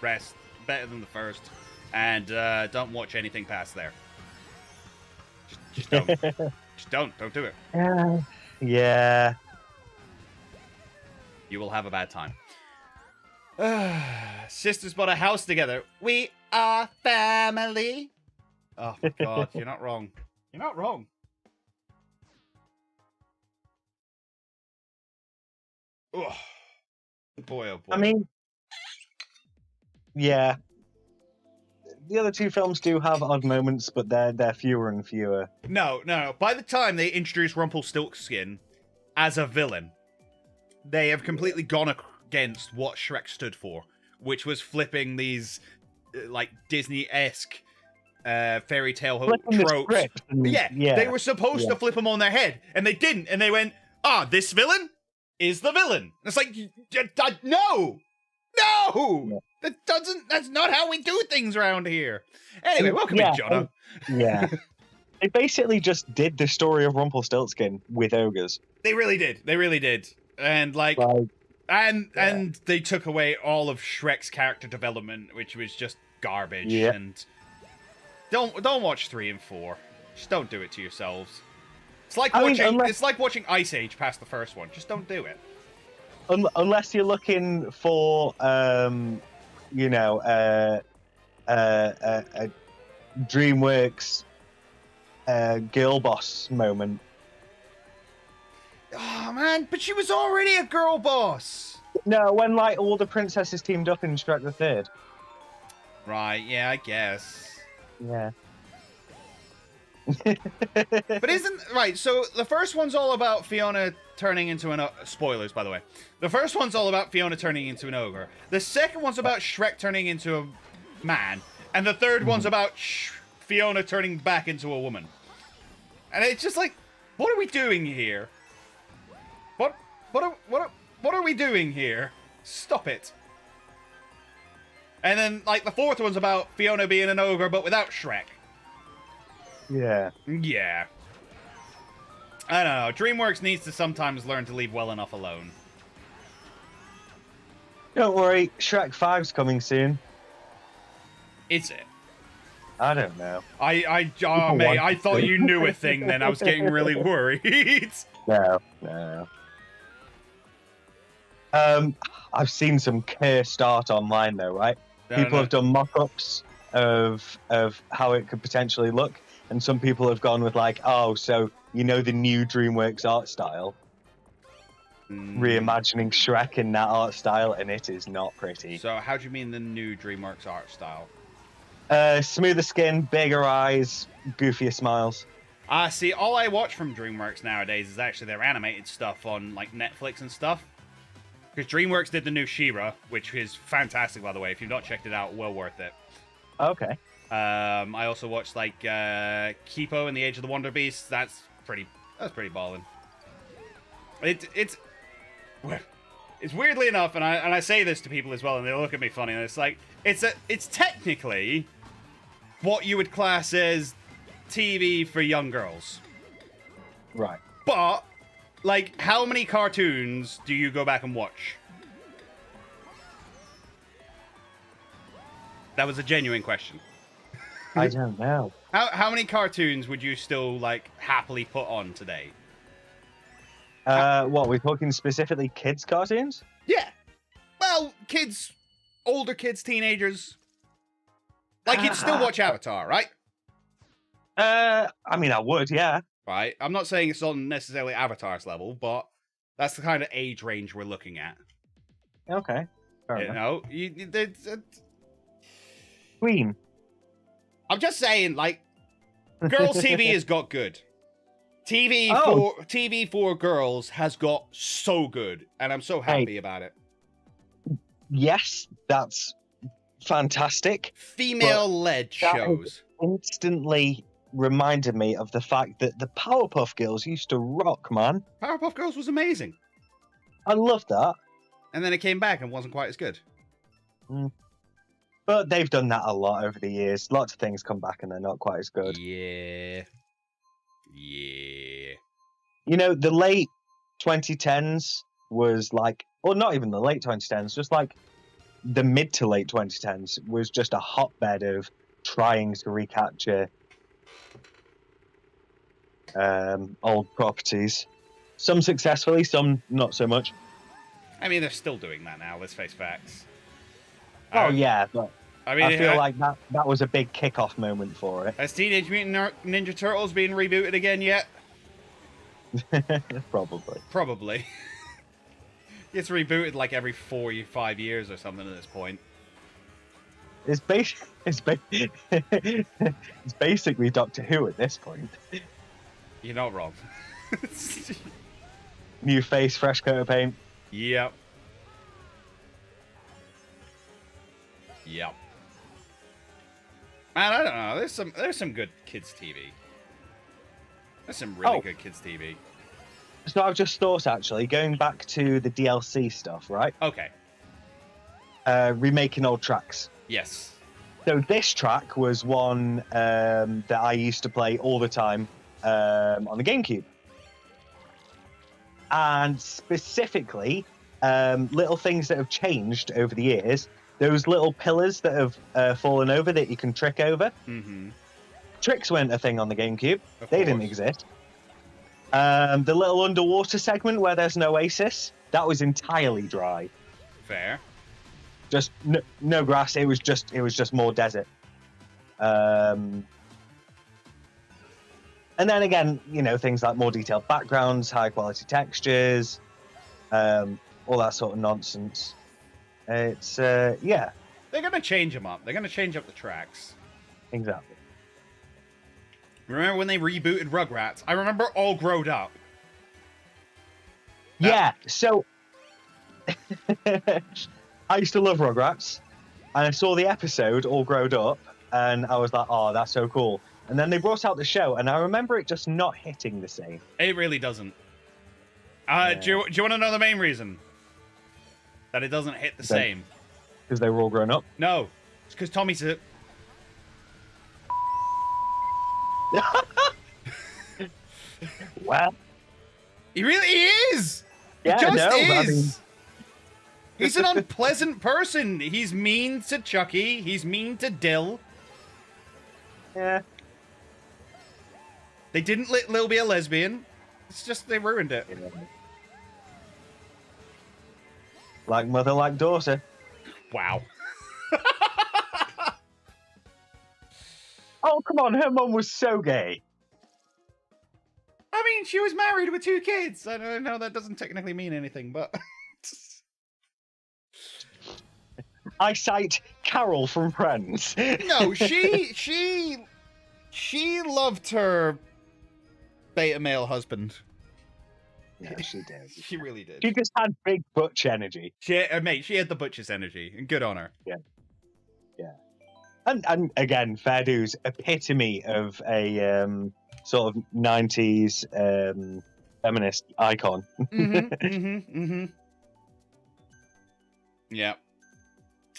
[SPEAKER 1] rest, better than the first. And don't watch anything past there. Just don't. Just don't do it.
[SPEAKER 2] Yeah.
[SPEAKER 1] You will have a bad time. Sisters bought a house together. We are family. Oh my god, you're not wrong. You're not wrong. Oh boy, oh boy.
[SPEAKER 2] I mean, yeah. The other two films do have odd moments, but they're fewer and fewer.
[SPEAKER 1] No. By the time they introduce Rumpelstiltskin as a villain, they have completely gone against what Shrek stood for, which was flipping these like Disney-esque fairy tale tropes. Yeah, they were supposed to flip them on their head, and they didn't. And they went, this villain is the villain. And it's like, no! That's not how we do things around here. Anyway, welcome in, Jono.
[SPEAKER 2] Yeah. They basically just did the story of Rumpelstiltskin with ogres.
[SPEAKER 1] They really did. And and they took away all of Shrek's character development, which was just garbage.
[SPEAKER 2] Yeah.
[SPEAKER 1] And don't watch 3 and 4. Just don't do it to yourselves. It's like it's like watching Ice Age past the first one. Just don't do it.
[SPEAKER 2] Unless you're looking for, you know, a DreamWorks girl boss moment.
[SPEAKER 1] Oh man, but she was already a girl boss.
[SPEAKER 2] No, when like all the princesses teamed up in Shrek the Third.
[SPEAKER 1] Right? Yeah, I guess.
[SPEAKER 2] Yeah.
[SPEAKER 1] But isn't right? So the first one's all about Fiona turning into an spoilers, by the way. The first one's all about Fiona turning into an ogre. The second one's about Shrek turning into a man, and the third one's about Fiona turning back into a woman. And it's just like, what are we doing here? What are we doing here? Stop it. And then like the fourth one's about Fiona being an ogre, but without Shrek.
[SPEAKER 2] Yeah.
[SPEAKER 1] Yeah. I don't know. DreamWorks needs to sometimes learn to leave well enough alone.
[SPEAKER 2] Don't worry, Shrek 5's coming soon.
[SPEAKER 1] Is it?
[SPEAKER 2] I don't know.
[SPEAKER 1] Mate, I thought you knew a thing then. I was getting really worried.
[SPEAKER 2] No. I've seen some cursed art online though, right? People have done mock-ups of how it could potentially look. And some people have gone with like, oh, so you know the new DreamWorks art style? Reimagining Shrek in that art style, and it is not pretty.
[SPEAKER 1] So how do you mean the new DreamWorks art style?
[SPEAKER 2] Smoother skin, bigger eyes, goofier smiles.
[SPEAKER 1] See, all I watch from DreamWorks nowadays is actually their animated stuff on like Netflix and stuff. Because DreamWorks did the new She-Ra, which is fantastic, by the way. If you've not checked it out, well worth it.
[SPEAKER 2] Okay.
[SPEAKER 1] I also watched like Kipo and the Age of the Wonder Beast. That's pretty ballin'. It's weirdly enough, and I say this to people as well, and they look at me funny, and it's like it's technically what you would class as TV for young girls.
[SPEAKER 2] Right.
[SPEAKER 1] But like, how many cartoons do you go back and watch? That was a genuine question.
[SPEAKER 2] I don't know.
[SPEAKER 1] How many cartoons would you still like happily put on today?
[SPEAKER 2] What, we're talking specifically kids' cartoons?
[SPEAKER 1] Yeah. Well, kids, older kids, teenagers. Like, you'd still watch Avatar, right?
[SPEAKER 2] I mean, I would, yeah.
[SPEAKER 1] Right. I'm not saying it's on necessarily Avatar's level, but that's the kind of age range we're looking at.
[SPEAKER 2] Okay. Fair enough. Queen.
[SPEAKER 1] I'm just saying, like, girls' TV has got good. TV for girls has got so good, and I'm so happy about it.
[SPEAKER 2] Yes, that's fantastic.
[SPEAKER 1] Female-led shows.
[SPEAKER 2] Instantly reminded me of the fact that the Powerpuff Girls used to rock, man.
[SPEAKER 1] Powerpuff Girls was amazing.
[SPEAKER 2] I loved that.
[SPEAKER 1] And then it came back and wasn't quite as good.
[SPEAKER 2] But they've done that a lot over the years. Lots of things come back and they're not quite as good.
[SPEAKER 1] Yeah.
[SPEAKER 2] You know, the late 2010s was like, or not even the late 2010s, just like the mid to late 2010s was just a hotbed of trying to recapture old properties. Some successfully, some not so much.
[SPEAKER 1] I mean, they're still doing that now, let's face facts.
[SPEAKER 2] Oh, yeah, but
[SPEAKER 1] I mean,
[SPEAKER 2] I feel like that was a big kickoff moment for it.
[SPEAKER 1] Has Teenage Mutant Ninja Turtles been rebooted again yet?
[SPEAKER 2] Probably.
[SPEAKER 1] It's rebooted like every 4 or 5 years or something at this point.
[SPEAKER 2] It's basically Doctor Who at this point.
[SPEAKER 1] You're not wrong.
[SPEAKER 2] New face, fresh coat of paint.
[SPEAKER 1] Yep. Man, I don't know. There's some good kids TV. There's some really good kids TV.
[SPEAKER 2] So I've just thought, actually, going back to the DLC stuff, right?
[SPEAKER 1] Okay.
[SPEAKER 2] Remaking old tracks.
[SPEAKER 1] Yes.
[SPEAKER 2] So this track was one that I used to play all the time on the GameCube. And specifically, little things that have changed over the years. Those little pillars that have fallen over that you can trick over.
[SPEAKER 1] Mm-hmm.
[SPEAKER 2] Tricks weren't a thing on the GameCube. They didn't exist. The little underwater segment where there's an oasis, that was entirely dry.
[SPEAKER 1] Fair.
[SPEAKER 2] Just no grass. It was just more desert. And then again, you know, things like more detailed backgrounds, high quality textures, all that sort of nonsense. It's yeah.
[SPEAKER 1] They're gonna change them up. They're gonna change up the tracks.
[SPEAKER 2] Exactly.
[SPEAKER 1] Remember when they rebooted Rugrats? I remember all growed up.
[SPEAKER 2] Yeah. So I used to love Rugrats, and I saw the episode all growed up, and I was like, "Oh, that's so cool." And then they brought out the show, and I remember it just not hitting the same.
[SPEAKER 1] It really doesn't. Do you want to know the main reason that it doesn't hit the same?
[SPEAKER 2] Because they were all grown up?
[SPEAKER 1] No. It's because Tommy's a...
[SPEAKER 2] Well...
[SPEAKER 1] He really is!
[SPEAKER 2] Yeah,
[SPEAKER 1] he just is!
[SPEAKER 2] I mean...
[SPEAKER 1] He's an unpleasant person. He's mean to Chucky. He's mean to Dill.
[SPEAKER 2] Yeah.
[SPEAKER 1] They didn't let Lil be a lesbian. It's just they ruined it.
[SPEAKER 2] Like mother, like daughter.
[SPEAKER 1] Wow.
[SPEAKER 2] Oh, come on. Her mum was so gay.
[SPEAKER 1] I mean, she was married with 2 kids. I don't know, that doesn't technically mean anything, but...
[SPEAKER 2] I cite Carol from Friends.
[SPEAKER 1] No, she loved her beta male husband.
[SPEAKER 2] Yeah, she did.
[SPEAKER 1] She really did.
[SPEAKER 2] She just had big butch energy.
[SPEAKER 1] Mate, she had the butch's energy, and good on her.
[SPEAKER 2] Yeah. And again, fair dues, epitome of a sort of 90s feminist icon.
[SPEAKER 1] Yeah.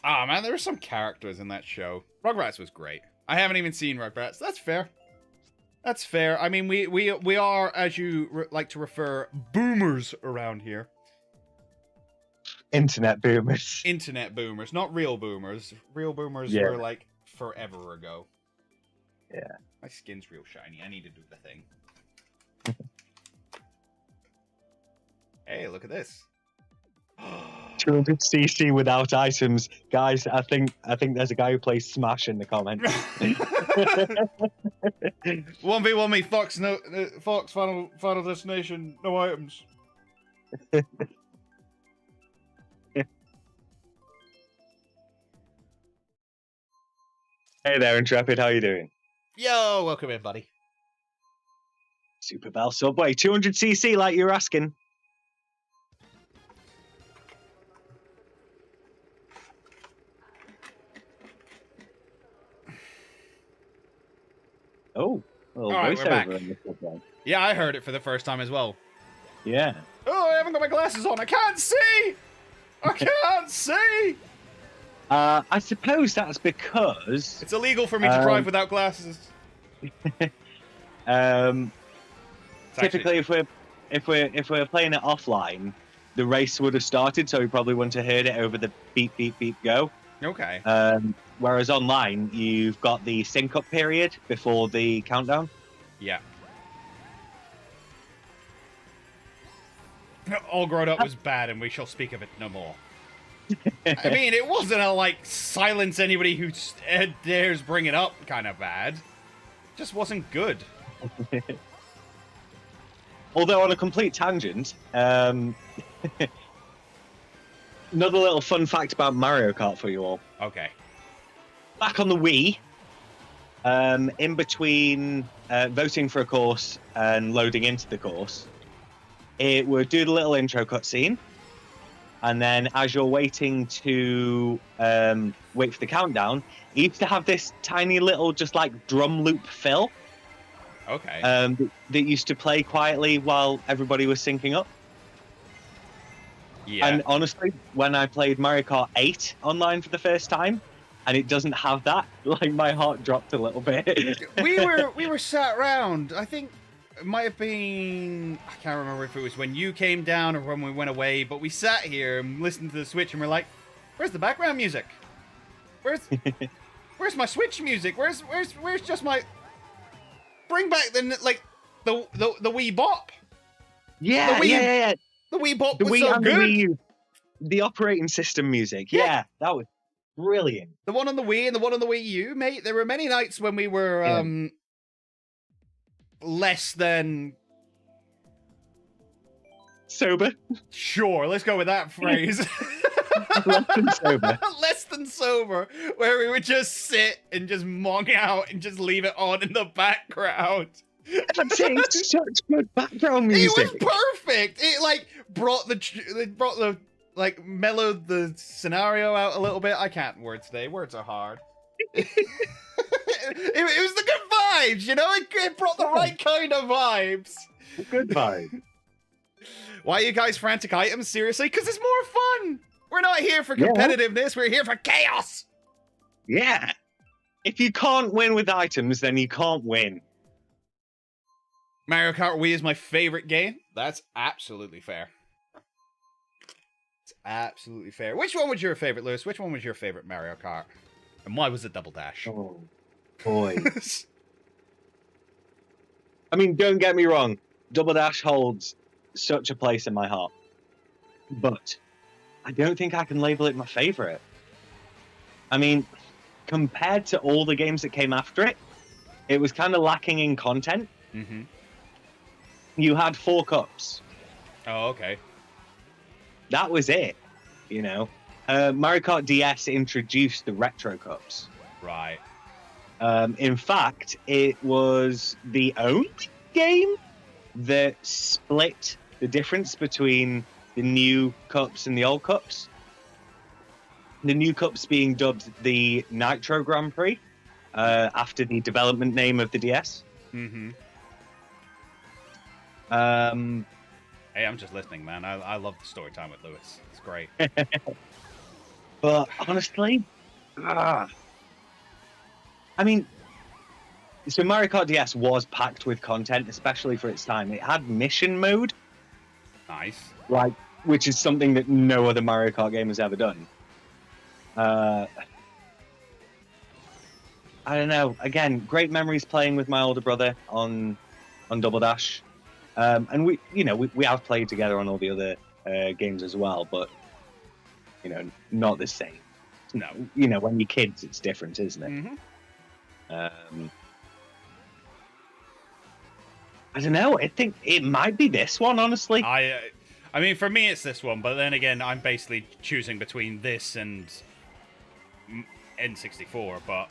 [SPEAKER 1] Oh man, there were some characters in that show. Rugrats was great. I haven't even seen Rugrats. That's fair. That's fair. I mean, we are, as you like to refer, boomers around here.
[SPEAKER 2] Internet boomers.
[SPEAKER 1] Internet boomers, not real boomers. Real boomers were like forever ago.
[SPEAKER 2] Yeah.
[SPEAKER 1] My skin's real shiny. I need to do the thing. Hey, look at this.
[SPEAKER 2] 200cc without items, guys. I think there's a guy who plays Smash in the comments.
[SPEAKER 1] 1v1 me, Fox. No, Fox. Final destination. No items.
[SPEAKER 2] Hey there, Intrepid. How you doing?
[SPEAKER 1] Yo, welcome in, buddy.
[SPEAKER 2] Super Bell Subway, 200cc, like you're asking. Oh,
[SPEAKER 1] all right, we're back. Yeah, I heard it for the first time as well.
[SPEAKER 2] Yeah.
[SPEAKER 1] Oh, I haven't got my glasses on. I can't see. I can't see.
[SPEAKER 2] I suppose that's because
[SPEAKER 1] it's illegal for me to drive without glasses.
[SPEAKER 2] Typically, if we're playing it offline, the race would have started, so we probably wouldn't have heard it over the beep beep beep go.
[SPEAKER 1] Okay.
[SPEAKER 2] Whereas online, you've got the sync up period before the countdown.
[SPEAKER 1] Yeah. All Grown Up was bad, and we shall speak of it no more. I mean, it wasn't a, like, silence anybody who dares bring it up kind of bad. It just wasn't good.
[SPEAKER 2] Although, on a complete tangent, another little fun fact about Mario Kart for you all.
[SPEAKER 1] Okay.
[SPEAKER 2] Back on the Wii, in between voting for a course and loading into the course, it would do the little intro cutscene, and then as you're waiting to wait for the countdown, it used to have this tiny little just like drum loop fill.
[SPEAKER 1] Okay.
[SPEAKER 2] That used to play quietly while everybody was syncing up.
[SPEAKER 1] Yeah.
[SPEAKER 2] And honestly, when I played Mario Kart 8 online for the first time, and it doesn't have that, like my heart dropped a little bit.
[SPEAKER 1] we were sat around. I think it might have been, I can't remember if it was when you came down or when we went away, but we sat here and listened to the Switch and we're like, where's the background music? Where's my Switch music? Where's just my, bring back the Wii Bop.
[SPEAKER 2] Yeah, yeah.
[SPEAKER 1] The Wii Bop
[SPEAKER 2] the
[SPEAKER 1] was
[SPEAKER 2] Wii
[SPEAKER 1] so
[SPEAKER 2] and
[SPEAKER 1] good.
[SPEAKER 2] The operating system music. Yeah, that was brilliant.
[SPEAKER 1] The one on the Wii and the one on the Wii U, mate. There were many nights when we were less than
[SPEAKER 2] sober.
[SPEAKER 1] Sure, let's go with that phrase.
[SPEAKER 2] Less than sober.
[SPEAKER 1] Less than sober, where we would just sit and just mong out and just leave it on in the background.
[SPEAKER 2] That's it's such good background music.
[SPEAKER 1] It was perfect. It like brought the like mellowed the scenario out a little bit. I can't word today. Words are hard. It was the good vibes, you know? It brought the right kind of vibes.
[SPEAKER 2] Good vibe.
[SPEAKER 1] Why are you guys frantic items? Seriously? Because it's more fun. We're not here for competitiveness. We're here for chaos.
[SPEAKER 2] Yeah. If you can't win with items, then you can't win.
[SPEAKER 1] Mario Kart Wii is my favorite game. That's absolutely fair. It's absolutely fair. Which one was your favorite, Lewis? Which one was your favorite Mario Kart? And why was it Double Dash?
[SPEAKER 2] Oh, boy. I mean, don't get me wrong. Double Dash holds such a place in my heart. But I don't think I can label it my favorite. I mean, compared to all the games that came after it, it was kind of lacking in content.
[SPEAKER 1] Mm-hmm.
[SPEAKER 2] You had 4 cups.
[SPEAKER 1] Oh, okay.
[SPEAKER 2] That was it, you know. Mario Kart DS introduced the retro cups.
[SPEAKER 1] Right.
[SPEAKER 2] In fact, it was the only game that split the difference between the new cups and the old cups. The new cups being dubbed the Nitro Grand Prix, after the development name of the DS.
[SPEAKER 1] Mm-hmm. Hey, I'm just listening, man. I love the story time with Lewis. It's great.
[SPEAKER 2] But honestly, I mean, so Mario Kart DS was packed with content, especially for its time. It had mission mode,
[SPEAKER 1] Nice.
[SPEAKER 2] like, which is something that no other Mario Kart game has ever done. I don't know. Again, great memories playing with my older brother on Double Dash, and we have played together on all the other games as well. But not the same.
[SPEAKER 1] No.
[SPEAKER 2] When you're kids, it's different, isn't it?
[SPEAKER 1] Mm-hmm.
[SPEAKER 2] I don't know. I think it might be this one, honestly.
[SPEAKER 1] I mean, for me, it's this one. But then again, I'm basically choosing between this and N64. But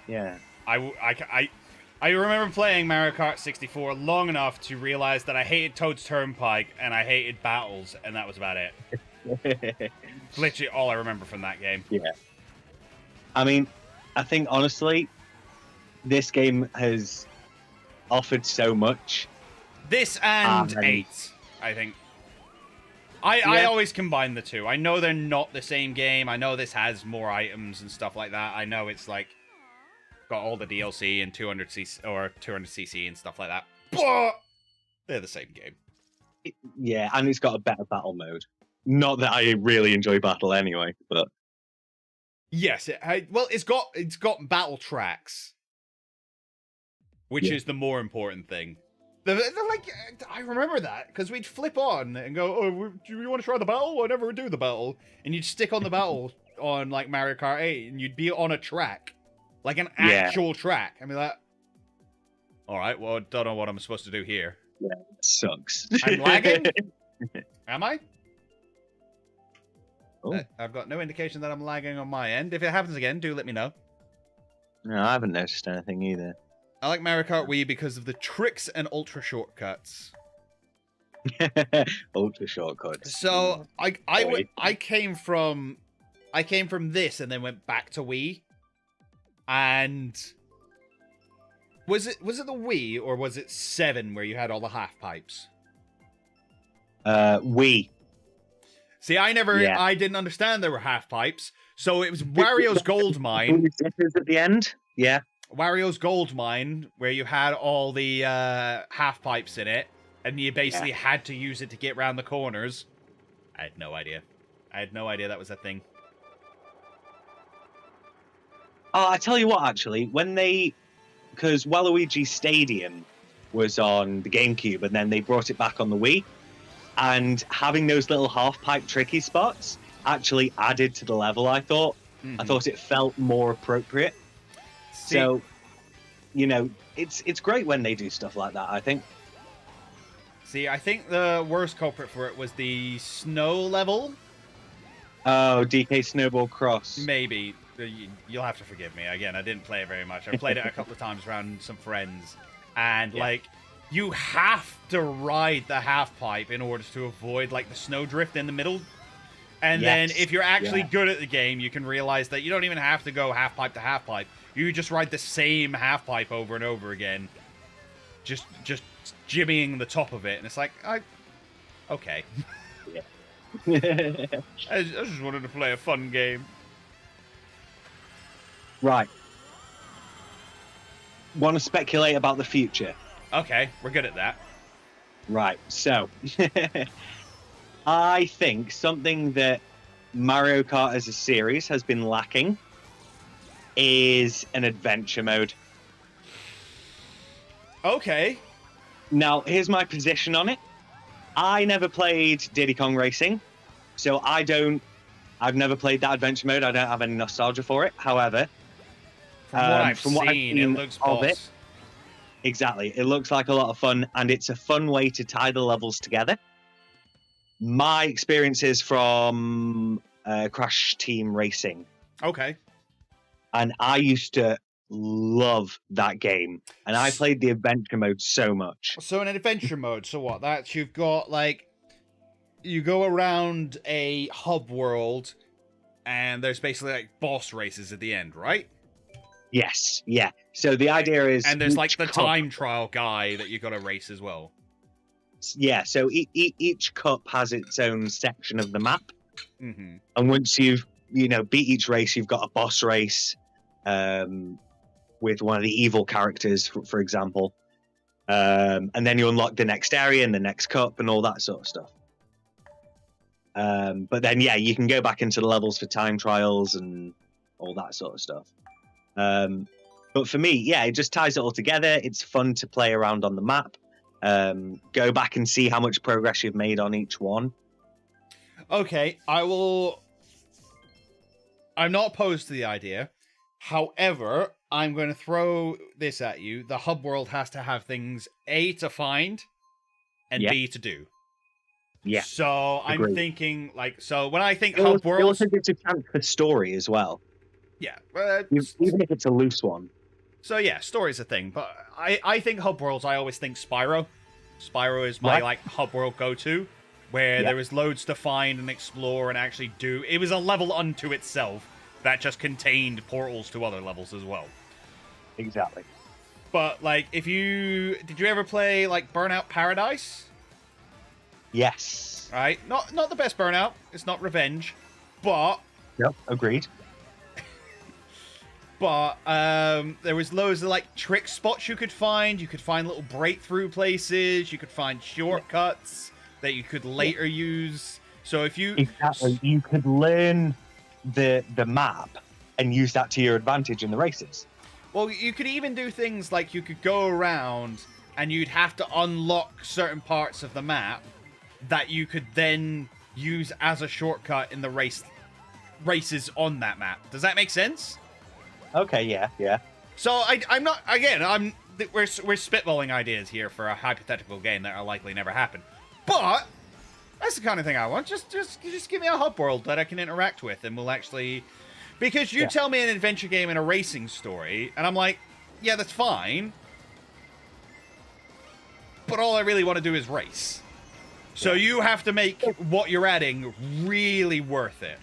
[SPEAKER 2] Yeah.
[SPEAKER 1] I remember playing Mario Kart 64 long enough to realize that I hated Toad's Turnpike and I hated battles, and that was about it. Literally all I remember from that game.
[SPEAKER 2] Yeah. I mean, I think honestly, this game has offered so much.
[SPEAKER 1] This and 8, I think. I always combine the two. I know they're not the same game. I know this has more items and stuff like that. I know it's like got all the DLC and 200cc or 200cc and stuff like that. But they're the same game.
[SPEAKER 2] Yeah, and it's got a better battle mode. Not that I really enjoy battle anyway, but
[SPEAKER 1] yes, it's got battle tracks, which is the more important thing. They're like, I remember that because we'd flip on and go, "Oh, do you want to try the battle?" I never do the battle, and you'd stick on the battle on like Mario Kart 8, and you'd be on a track, like an actual track. I mean, like, all right, well, I don't know what I'm supposed to do here.
[SPEAKER 2] Yeah, it sucks.
[SPEAKER 1] I'm lagging. Am I?
[SPEAKER 2] Oh.
[SPEAKER 1] I've got no indication that I'm lagging on my end. If it happens again, do let me know.
[SPEAKER 2] No, I haven't noticed anything either.
[SPEAKER 1] I like Mario Kart Wii because of the tricks and ultra shortcuts.
[SPEAKER 2] Ultra shortcuts.
[SPEAKER 1] So I came from this and then went back to Wii. And was it the Wii or was it 7 where you had all the half pipes?
[SPEAKER 2] Wii.
[SPEAKER 1] See, I didn't understand there were half pipes. So it was Wario's Gold Mine.
[SPEAKER 2] At the end? Yeah.
[SPEAKER 1] Wario's Gold Mine, where you had all the half pipes in it, and you basically had to use it to get around the corners. I had no idea. I had no idea that was a thing.
[SPEAKER 2] Oh, I tell you what, actually, because Waluigi Stadium was on the GameCube, and then they brought it back on the Wii, and having those little half-pipe tricky spots actually added to the level, I thought. Mm-hmm. I thought it felt more appropriate. So, it's great when they do stuff like that, I think.
[SPEAKER 1] See, I think the worst culprit for it was the snow level.
[SPEAKER 2] Oh, DK Snowball Cross.
[SPEAKER 1] Maybe. You'll have to forgive me. Again, I didn't play it very much. I played it a couple of times around some friends. And, you have to ride the half-pipe in order to avoid, the snowdrift in the middle. And then if you're actually good at the game, you can realize that you don't even have to go half-pipe to half-pipe. You just ride the same half-pipe over and over again. Just jimmying the top of it. And it's like, okay.
[SPEAKER 2] Yeah.
[SPEAKER 1] I just wanted to play a fun game.
[SPEAKER 2] Right. Want to speculate about the future?
[SPEAKER 1] Okay, we're good at that.
[SPEAKER 2] Right, so I think something that Mario Kart as a series has been lacking is an adventure mode.
[SPEAKER 1] Okay.
[SPEAKER 2] Now, here's my position on it. I never played Diddy Kong Racing, so I've never played that adventure mode. I don't have any nostalgia for it. However,
[SPEAKER 1] from what I've seen, it looks boss.
[SPEAKER 2] Exactly. It looks like a lot of fun, and it's a fun way to tie the levels together. My experiences from Crash Team Racing.
[SPEAKER 1] Okay.
[SPEAKER 2] And I used to love that game, and I played the adventure mode so much.
[SPEAKER 1] So in an adventure mode, so what? That's you've got like you go around a hub world, and there's basically like boss races at the end, right?
[SPEAKER 2] Yes, yeah. So the idea is,
[SPEAKER 1] and there's like the time trial guy that you got to race as well.
[SPEAKER 2] Yeah, so each cup has its own section of the map,
[SPEAKER 1] mm-hmm.
[SPEAKER 2] and once you've beat each race, you've got a boss race with one of the evil characters, for example, and then you unlock the next area and the next cup and all that sort of stuff. But then, yeah, you can go back into the levels for time trials and all that sort of stuff. But for me, yeah, it just ties it all together. It's fun to play around on the map. Go back and see how much progress you've made on each one.
[SPEAKER 1] Okay, I'm not opposed to the idea. However, I'm going to throw this at you. The hub world has to have things A, to find, and B, to do.
[SPEAKER 2] Yeah.
[SPEAKER 1] So
[SPEAKER 2] Agreed.
[SPEAKER 1] I'm thinking, when I think hub worlds...
[SPEAKER 2] It also gives a chance for story as well.
[SPEAKER 1] Yeah.
[SPEAKER 2] Even if it's a loose one.
[SPEAKER 1] So yeah, story's a thing. But I think hub worlds, I always think Spyro. Spyro is my hub world go-to, where there is loads to find and explore and actually do. It was a level unto itself that just contained portals to other levels as well.
[SPEAKER 2] Exactly.
[SPEAKER 1] But did you ever play Burnout Paradise?
[SPEAKER 2] Yes.
[SPEAKER 1] Right? Not the best Burnout. It's not Revenge, but
[SPEAKER 2] yep, agreed.
[SPEAKER 1] But there was loads of trick spots you could find. You could find little breakthrough places. You could find shortcuts that you could later use. So if you
[SPEAKER 2] you could learn the map and use that to your advantage in the races.
[SPEAKER 1] Well, you could even do things like you could go around and you'd have to unlock certain parts of the map that you could then use as a shortcut in the races on that map. Does that make sense?
[SPEAKER 2] Okay, yeah.
[SPEAKER 1] So I'm not, again, we're spitballing ideas here for a hypothetical game that will likely never happen. But that's the kind of thing I want. Just give me a hub world that I can interact with, and we'll actually, because you tell me an adventure game and a racing story, and I'm like, yeah, that's fine. But all I really want to do is race. So you have to make what you're adding really worth it.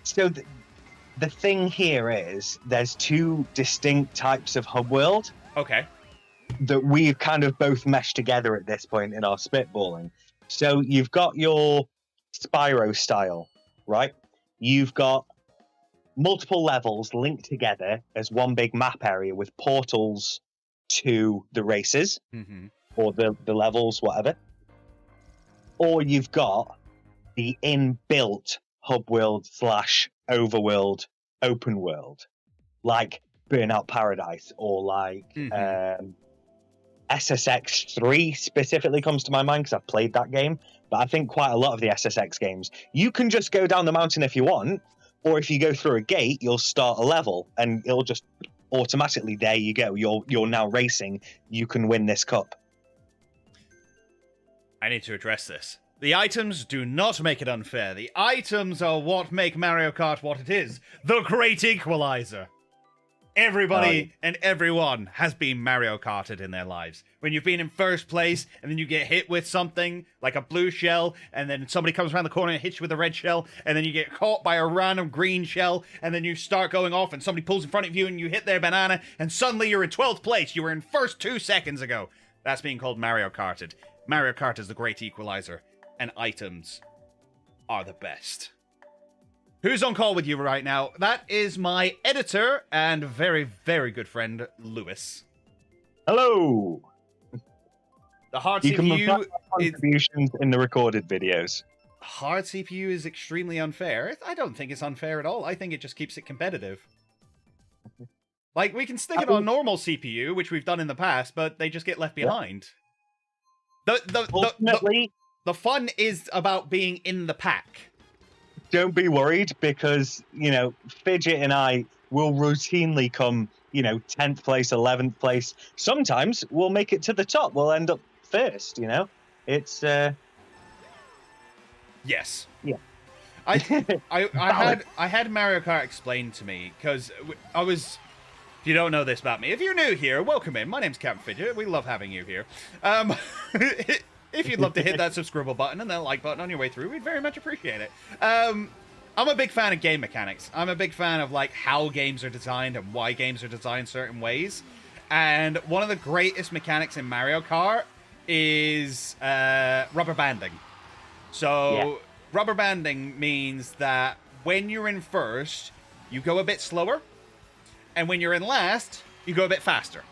[SPEAKER 2] So the thing here is there's two distinct types of hub world.
[SPEAKER 1] Okay.
[SPEAKER 2] That we've kind of both meshed together at this point in our spitballing. So you've got your Spyro style, right? You've got multiple levels linked together as one big map area with portals to the races or the levels, whatever. Or you've got the inbuilt hub world / overworld open world, like Burnout Paradise or SSX3 specifically comes to my mind because I've played that game. But I think quite a lot of the SSX games, you can just go down the mountain if you want, or if you go through a gate, you'll start a level and it'll just automatically, there you go, you're now racing, you can win this cup.
[SPEAKER 1] I need to address this. The items do not make it unfair. The items are what make Mario Kart what it is. The great equalizer. Everybody and everyone has been Mario Karted in their lives. When you've been in first place, and then you get hit with something, like a blue shell, and then somebody comes around the corner and hits you with a red shell, and then you get caught by a random green shell, and then you start going off, and somebody pulls in front of you, and you hit their banana, and suddenly you're in 12th place. You were in first 2 seconds ago. That's being called Mario Karted. Mario Kart is the great equalizer, and items are the best. Who's on call with you right now? That is my editor and very, very good friend, Lewis.
[SPEAKER 2] Hello.
[SPEAKER 1] The hard
[SPEAKER 2] you
[SPEAKER 1] CPU
[SPEAKER 2] contributions in the recorded videos.
[SPEAKER 1] Hard CPU is extremely unfair. I don't think it's unfair at all. I think it just keeps it competitive. Like, we can stick it on normal CPU, which we've done in the past, but they just get left behind.
[SPEAKER 2] Ultimately,
[SPEAKER 1] the fun is about being in the pack.
[SPEAKER 2] Don't be worried, because, Fidget and I will routinely come, 10th place, 11th place. Sometimes we'll make it to the top. We'll end up first, It's...
[SPEAKER 1] Yes.
[SPEAKER 2] Yeah.
[SPEAKER 1] I had Mario Kart explained to me because I was. If you don't know this about me, if you're new here, welcome in. My name's Captain Fidget. We love having you here. If you'd love to hit that subscribe button and that like button on your way through, we'd very much appreciate it. I'm a big fan of game mechanics. I'm a big fan of like how games are designed and why games are designed certain ways. And one of the greatest mechanics in Mario Kart is rubber banding. So rubber banding means that when you're in first, you go a bit slower. And when you're in last, you go a bit faster.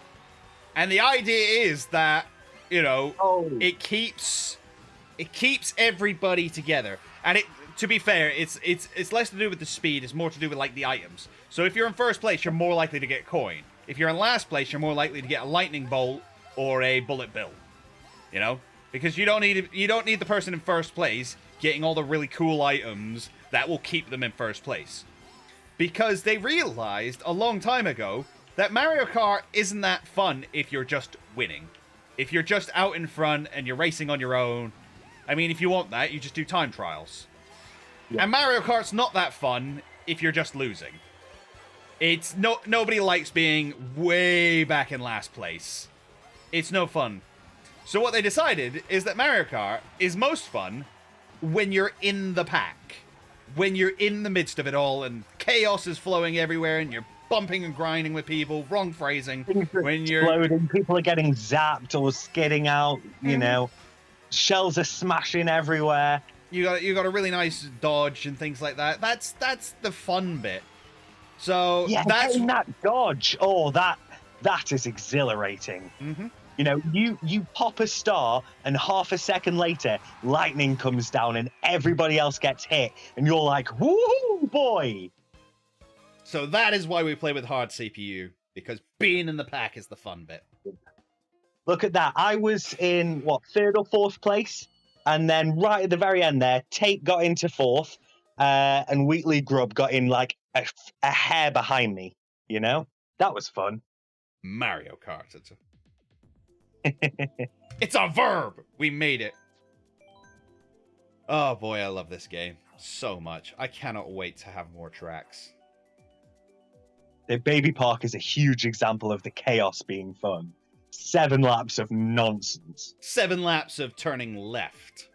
[SPEAKER 1] And the idea is that, you know, it keeps everybody together. And to be fair, it's less to do with the speed, it's more to do with like the items. So if you're in first place, you're more likely to get a coin. If you're in last place, you're more likely to get a lightning bolt or a bullet bill. You know? Because you don't need the person in first place getting all the really cool items that will keep them in first place. Because they realized a long time ago that Mario Kart isn't that fun if you're just winning. If you're just out in front and you're racing on your own, I mean, if you want that, you just do time trials. Yeah. And Mario Kart's not that fun if you're just losing. It's nobody likes being way back in last place. It's no fun. So what they decided is that Mario Kart is most fun when you're in the pack. When you're in the midst of it all and chaos is flowing everywhere and you're bumping and grinding with people, wrong phrasing. When you're
[SPEAKER 2] exploding, people are getting zapped or skidding out, you know, shells are smashing everywhere.
[SPEAKER 1] You got a really nice dodge and things like that. That's the fun bit. So
[SPEAKER 2] yeah,
[SPEAKER 1] that's
[SPEAKER 2] that dodge. Oh, that is exhilarating.
[SPEAKER 1] Mm-hmm.
[SPEAKER 2] You know, you pop a star and half a second later, lightning comes down and everybody else gets hit, and you're like, woo, boy.
[SPEAKER 1] So that is why we play with hard CPU, because being in the pack is the fun bit.
[SPEAKER 2] Look at that. I was in, third or fourth place? And then right at the very end there, Tate got into fourth, and Wheatley Grubb got in like a hair behind me, you know? That was fun.
[SPEAKER 1] Mario Kart. It's a verb! We made it. Oh boy, I love this game so much. I cannot wait to have more tracks.
[SPEAKER 2] The Baby Park is a huge example of the chaos being fun. 7 laps of nonsense.
[SPEAKER 1] 7 laps of turning left.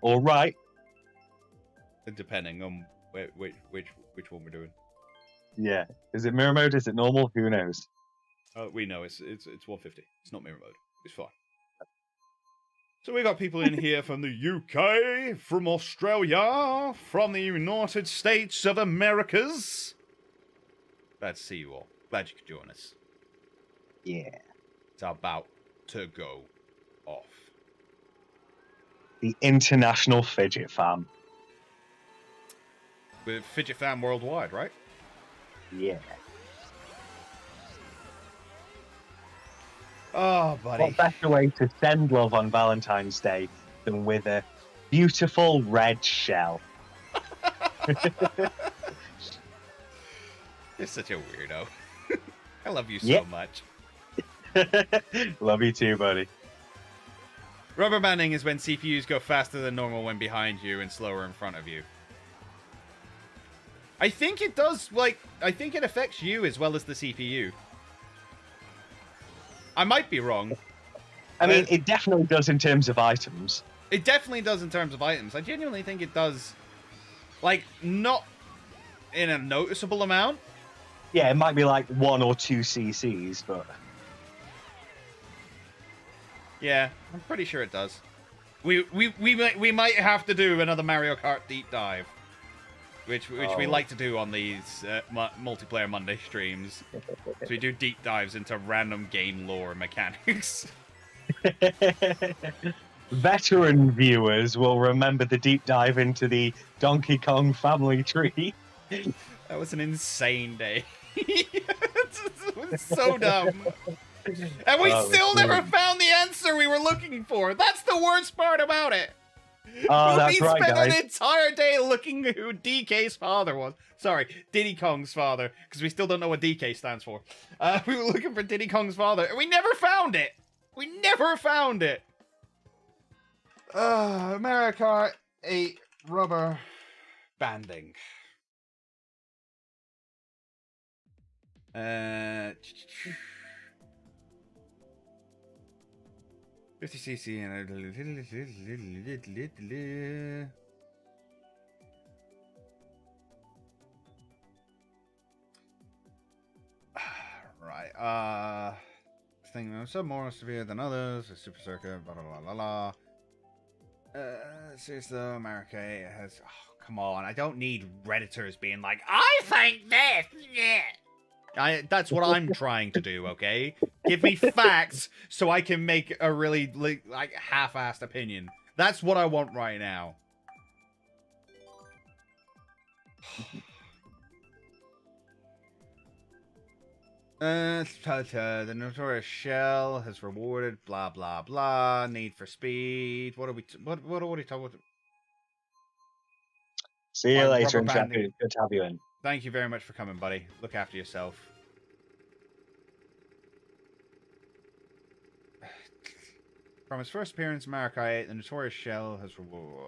[SPEAKER 2] All right.
[SPEAKER 1] Depending on which one we're doing.
[SPEAKER 2] Yeah. Is it mirror mode? Is it normal? Who knows?
[SPEAKER 1] We know it's 150. It's not mirror mode. It's fine. So we got people in here from the UK, from Australia, from the United States of Americas. Glad to see you all. Glad you could join us.
[SPEAKER 2] Yeah.
[SPEAKER 1] It's about to go off.
[SPEAKER 2] The International Fidget Fam.
[SPEAKER 1] With Fidget Fam worldwide, right?
[SPEAKER 2] Yeah.
[SPEAKER 1] Oh, buddy.
[SPEAKER 2] What better way to send love on Valentine's Day than with a beautiful red shell?
[SPEAKER 1] You're such a weirdo. I love you so much.
[SPEAKER 2] Love you too, buddy.
[SPEAKER 1] Rubber banding is when CPUs go faster than normal when behind you and slower in front of you. I think it does, I think it affects you as well as the CPU. I might be wrong.
[SPEAKER 2] I mean, it definitely does in terms of items.
[SPEAKER 1] It definitely does in terms of items. I genuinely think it does, not in a noticeable amount.
[SPEAKER 2] Yeah, it might be like 1 or 2 cc's, but...
[SPEAKER 1] Yeah, I'm pretty sure it does. We might have to do another Mario Kart deep dive. Which we like to do on these multiplayer Monday streams. So we do deep dives into random game lore mechanics.
[SPEAKER 2] Veteran viewers will remember the deep dive into the Donkey Kong family tree.
[SPEAKER 1] That was an insane day. It was so dumb. And we still never found the answer we were looking for. That's the worst part about it.
[SPEAKER 2] Oh, that's right, guys.
[SPEAKER 1] We spent an entire day looking who DK's father was. Sorry, Diddy Kong's father, because we still don't know what DK stands for. We were looking for Diddy Kong's father, and we never found it. We never found it. Mario Kart 8 Rubber banding. 50cc and right. Thing some more severe than others. A super circuit. Blah blah blah blah. Seriously though, Mario Kart has. Oh, come on! I don't need redditors being like, I think this. Yeah. That's what I'm trying to do. Okay, give me facts so I can make a really like half-assed opinion. That's what I want right now. The notorious shell has rewarded blah blah blah. Need for speed. What are we? What are we talking about?
[SPEAKER 2] See you later, and good to have you in.
[SPEAKER 1] Thank you very much for coming, buddy. Look after yourself. From his first appearance in Mario Kart 8, the notorious shell has rewarded.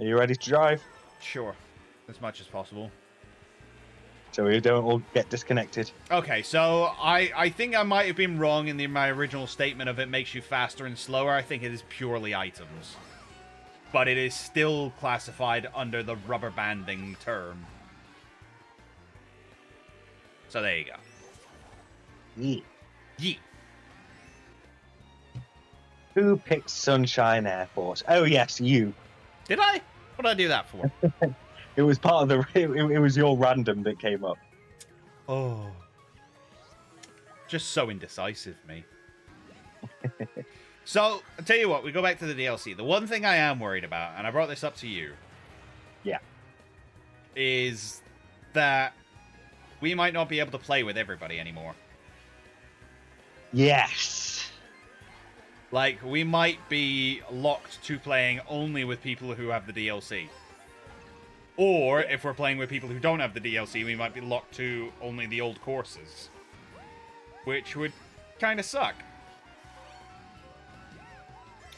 [SPEAKER 2] Are you ready to drive?
[SPEAKER 1] Sure, as much as possible.
[SPEAKER 2] So we don't all get disconnected.
[SPEAKER 1] Okay, so I think I might have been wrong in my original statement of it makes you faster and slower. I think it is purely items. But it is still classified under the rubber banding term. So there you go.
[SPEAKER 2] Yeah.
[SPEAKER 1] Yeah.
[SPEAKER 2] Who picked Sunshine Airport? Oh yes, you.
[SPEAKER 1] Did I? What did I do that for?
[SPEAKER 2] It was part of the. It was your random that came up.
[SPEAKER 1] Oh. Just so indecisive, me. So, I'll tell you what, we go back to the DLC. The one thing I am worried about, and I brought this up to you.
[SPEAKER 2] Yeah.
[SPEAKER 1] Is that we might not be able to play with everybody anymore.
[SPEAKER 2] Yes.
[SPEAKER 1] Like, we might be locked to playing only with people who have the DLC. Or, if we're playing with people who don't have the DLC, we might be locked to only the old courses. Which would kind of suck.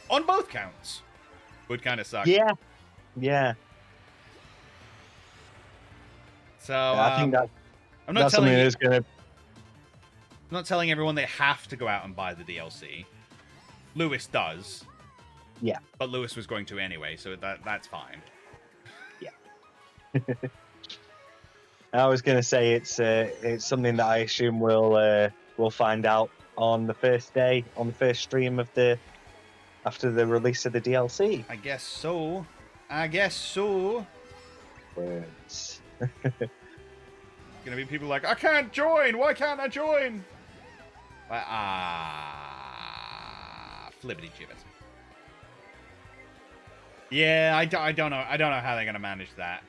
[SPEAKER 1] On both counts. Would kind of suck.
[SPEAKER 2] Yeah. Yeah.
[SPEAKER 1] So,
[SPEAKER 2] I think
[SPEAKER 1] I'm not
[SPEAKER 2] something
[SPEAKER 1] telling
[SPEAKER 2] that's gonna.
[SPEAKER 1] I'm not telling everyone they have to go out and buy the DLC. Lewis does.
[SPEAKER 2] Yeah.
[SPEAKER 1] But Lewis was going to anyway, so that's fine.
[SPEAKER 2] Yeah. I was gonna say it's something that I assume we'll find out on the first day, on the first stream of after the release of the DLC.
[SPEAKER 1] I guess so. I guess so.
[SPEAKER 2] Words.
[SPEAKER 1] Gonna be people like, I can't join. Why can't I join? Flippity gibbet. Yeah, I don't know. I don't know how they're gonna manage that.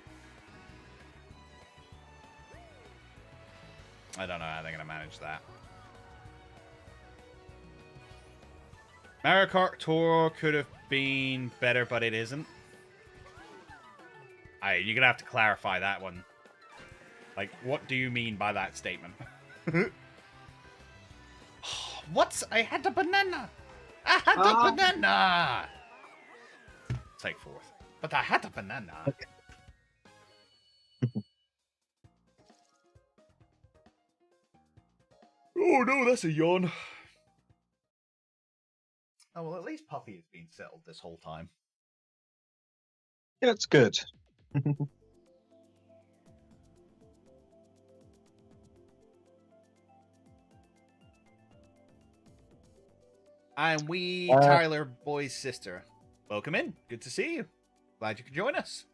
[SPEAKER 1] I don't know how they're gonna manage that. Mario Kart Tour could have been better, but it isn't. You're gonna have to clarify that one. Like, what do you mean by that statement? What? I had a banana! I had a banana! Take fourth. But I had a banana. Oh no, that's a yawn. Oh, well, at least Puffy has been settled this whole time.
[SPEAKER 2] Yeah, it's good.
[SPEAKER 1] And Tyler Boy's sister. Welcome in. Good to see you. Glad you could join us.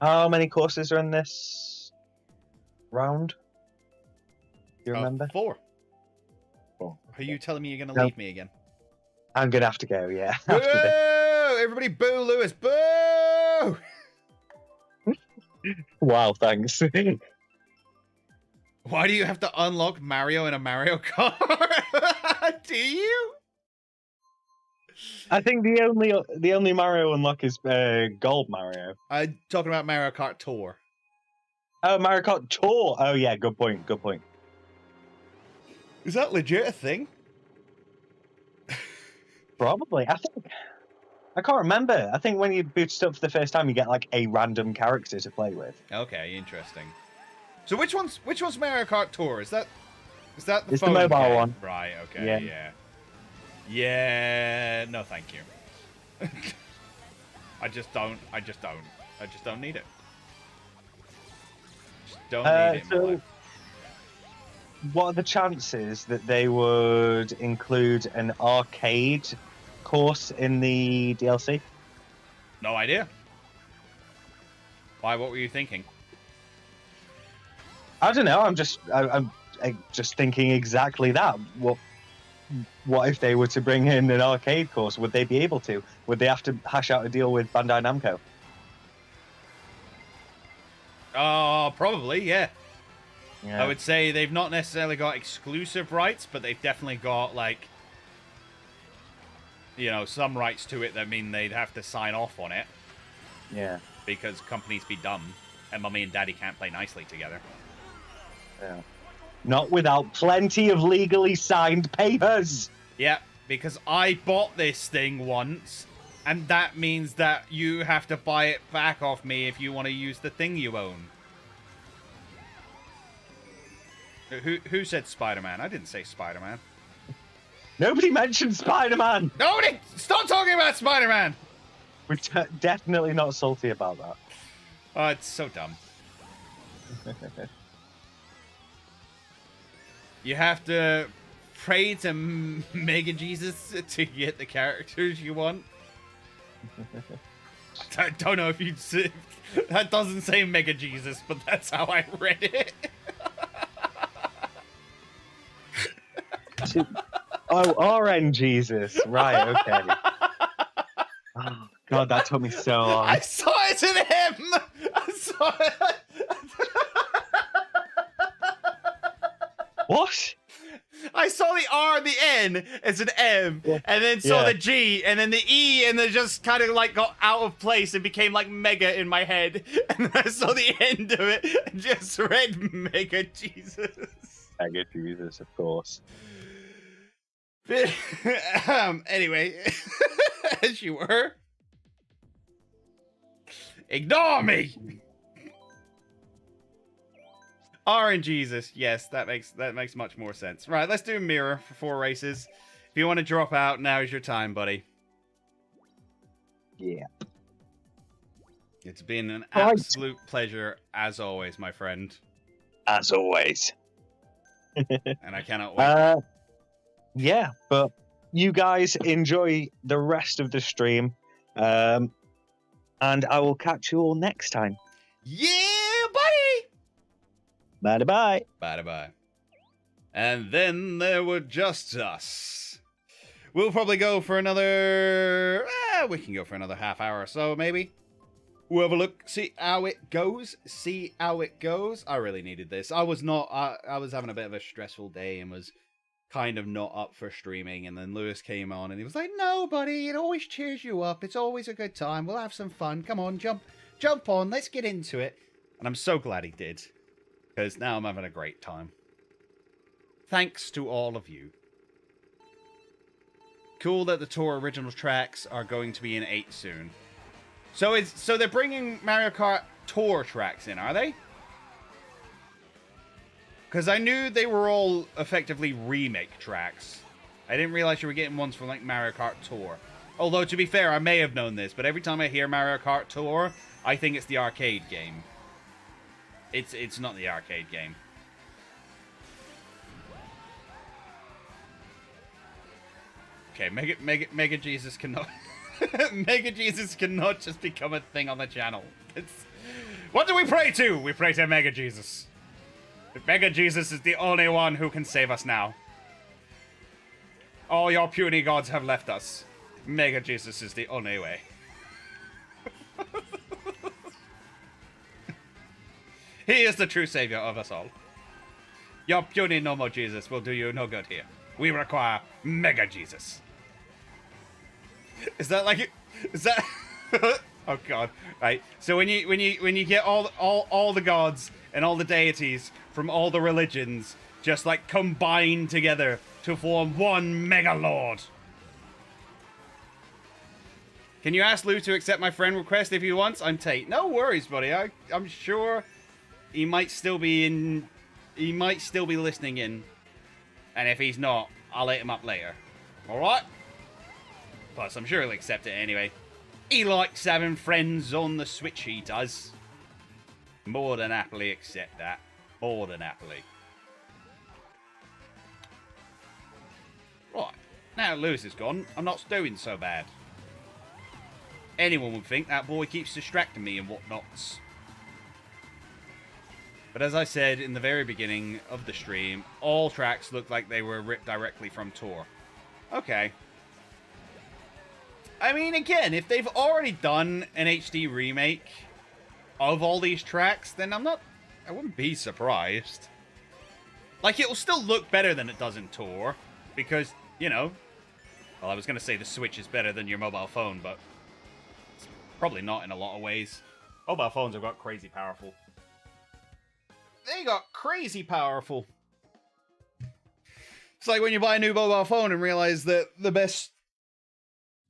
[SPEAKER 2] How many courses are in this round? Do you remember?
[SPEAKER 1] 4.
[SPEAKER 2] 4.
[SPEAKER 1] Are you telling me you're going to leave me again?
[SPEAKER 2] I'm going to have to go, yeah.
[SPEAKER 1] Boo! Everybody boo Lewis. Boo!
[SPEAKER 2] Wow, thanks.
[SPEAKER 1] Why do you have to unlock Mario in a Mario Kart? Do you?
[SPEAKER 2] I think the only Mario unlock is Gold Mario.
[SPEAKER 1] I'm talking about Mario Kart Tour.
[SPEAKER 2] Oh, Mario Kart Tour. Oh yeah, good point. Good point.
[SPEAKER 1] Is that legit a thing?
[SPEAKER 2] Probably. I think I can't remember. I think when you boot it up for the first time, you get like a random character to play with.
[SPEAKER 1] Okay, interesting. So which one's Mario Kart Tour? Is that the
[SPEAKER 2] It's
[SPEAKER 1] phone
[SPEAKER 2] the mobile
[SPEAKER 1] game?
[SPEAKER 2] one.
[SPEAKER 1] Right. Okay. Yeah. No, thank you. I just don't need it. Just don't need it in my life.
[SPEAKER 2] What are the chances that they would include an arcade course in the DLC?
[SPEAKER 1] No idea. Why? What were you thinking?
[SPEAKER 2] I don't know. I'm just thinking exactly that. What if they were to bring in an arcade course? Would they be able to? Would they have to hash out a deal with Bandai Namco?
[SPEAKER 1] Probably, yeah.
[SPEAKER 2] Yeah.
[SPEAKER 1] I would say they've not necessarily got exclusive rights, but they've definitely got, like, you know, some rights to it that mean they'd have to sign off on it.
[SPEAKER 2] Yeah.
[SPEAKER 1] Because companies be dumb, and mommy and daddy can't play nicely together.
[SPEAKER 2] Yeah. Not without plenty of legally signed papers.
[SPEAKER 1] Yeah, because I bought this thing once, and that means that you have to buy it back off me if you want to use the thing you own. Who said Spider-Man? I didn't say Spider-Man.
[SPEAKER 2] Nobody mentioned Spider-Man.
[SPEAKER 1] Nobody! Stop talking about Spider-Man!
[SPEAKER 2] We're definitely not salty about that.
[SPEAKER 1] Oh, it's so dumb. You have to pray to Mega Jesus to get the characters you want. I don't know if you'd say... That doesn't say Mega Jesus, but that's how I read it.
[SPEAKER 2] Oh, RN Jesus. Right, okay. Oh, God, that took me so long.
[SPEAKER 1] I saw it in him! I saw it!
[SPEAKER 2] What?
[SPEAKER 1] I saw the R and the N as an M, and then saw the G, and then the E, and then just kind of like got out of place and became like Mega in my head. And then I saw the end of it and just read Mega Jesus.
[SPEAKER 2] Mega Jesus, of course.
[SPEAKER 1] Anyway, as you were. Ignore me! R and Jesus, yes, that makes much more sense. Right, let's do Mirror for 4 races. If you want to drop out, now is your time, buddy.
[SPEAKER 2] Yeah.
[SPEAKER 1] It's been an absolute pleasure, as always, my friend.
[SPEAKER 2] As always.
[SPEAKER 1] And I cannot wait.
[SPEAKER 2] Yeah, but you guys enjoy the rest of the stream. And I will catch you all next time.
[SPEAKER 1] Yeah, buddy!
[SPEAKER 2] Bye-bye.
[SPEAKER 1] Bye-bye. And then there were just us. We'll probably go for another... we can go for another half hour or so, maybe. We'll have a look, see how it goes. See how it goes. I really needed this. I was not... I was having a bit of a stressful day and was kind of not up for streaming. And then Lewis came on and he was like, no, buddy, it always cheers you up. It's always a good time. We'll have some fun. Come on, jump on. Let's get into it. And I'm so glad he did. Because now I'm having a great time. Thanks to all of you. Cool that the tour original tracks are going to be in 8 soon. So they're bringing Mario Kart Tour tracks in, are they? Because I knew they were all effectively remake tracks. I didn't realize you were getting ones from like Mario Kart Tour. Although, to be fair, I may have known this, but every time I hear Mario Kart Tour, I think it's the arcade game. It's not the arcade game. Okay, Mega Jesus cannot Mega Jesus cannot just become a thing on the channel. What do we pray to? We pray to Mega Jesus. Mega Jesus is the only one who can save us now. All your puny gods have left us. Mega Jesus is the only way. He is the true savior of us all. Your puny no more Jesus will do you no good here. We require Mega Jesus. Is that like... Is that... Oh god. Right. So when you get all the gods and all the deities from all the religions just like combine together to form one Mega Lord. Can you ask Lou to accept my friend request if he wants? I'm Tate. No worries, buddy. I'm sure he might still be in... He might still be listening in. And if he's not, I'll hit him up later. Alright? Plus, I'm sure he'll accept it anyway. He likes having friends on the Switch, he does. More than happily accept that. More than happily. Right. Now Lewis is gone, I'm not doing so bad. Anyone would think that boy keeps distracting me and whatnots. But as I said in the very beginning of the stream, all tracks look like they were ripped directly from Tour. Okay. I mean, again, if they've already done an HD remake of all these tracks, then I wouldn't be surprised. Like, it'll still look better than it does in Tour, because, you know, well, I was going to say the Switch is better than your mobile phone, but it's probably not in a lot of ways. Mobile phones have got crazy powerful. They got crazy powerful. It's like when you buy a new mobile phone and realize that the best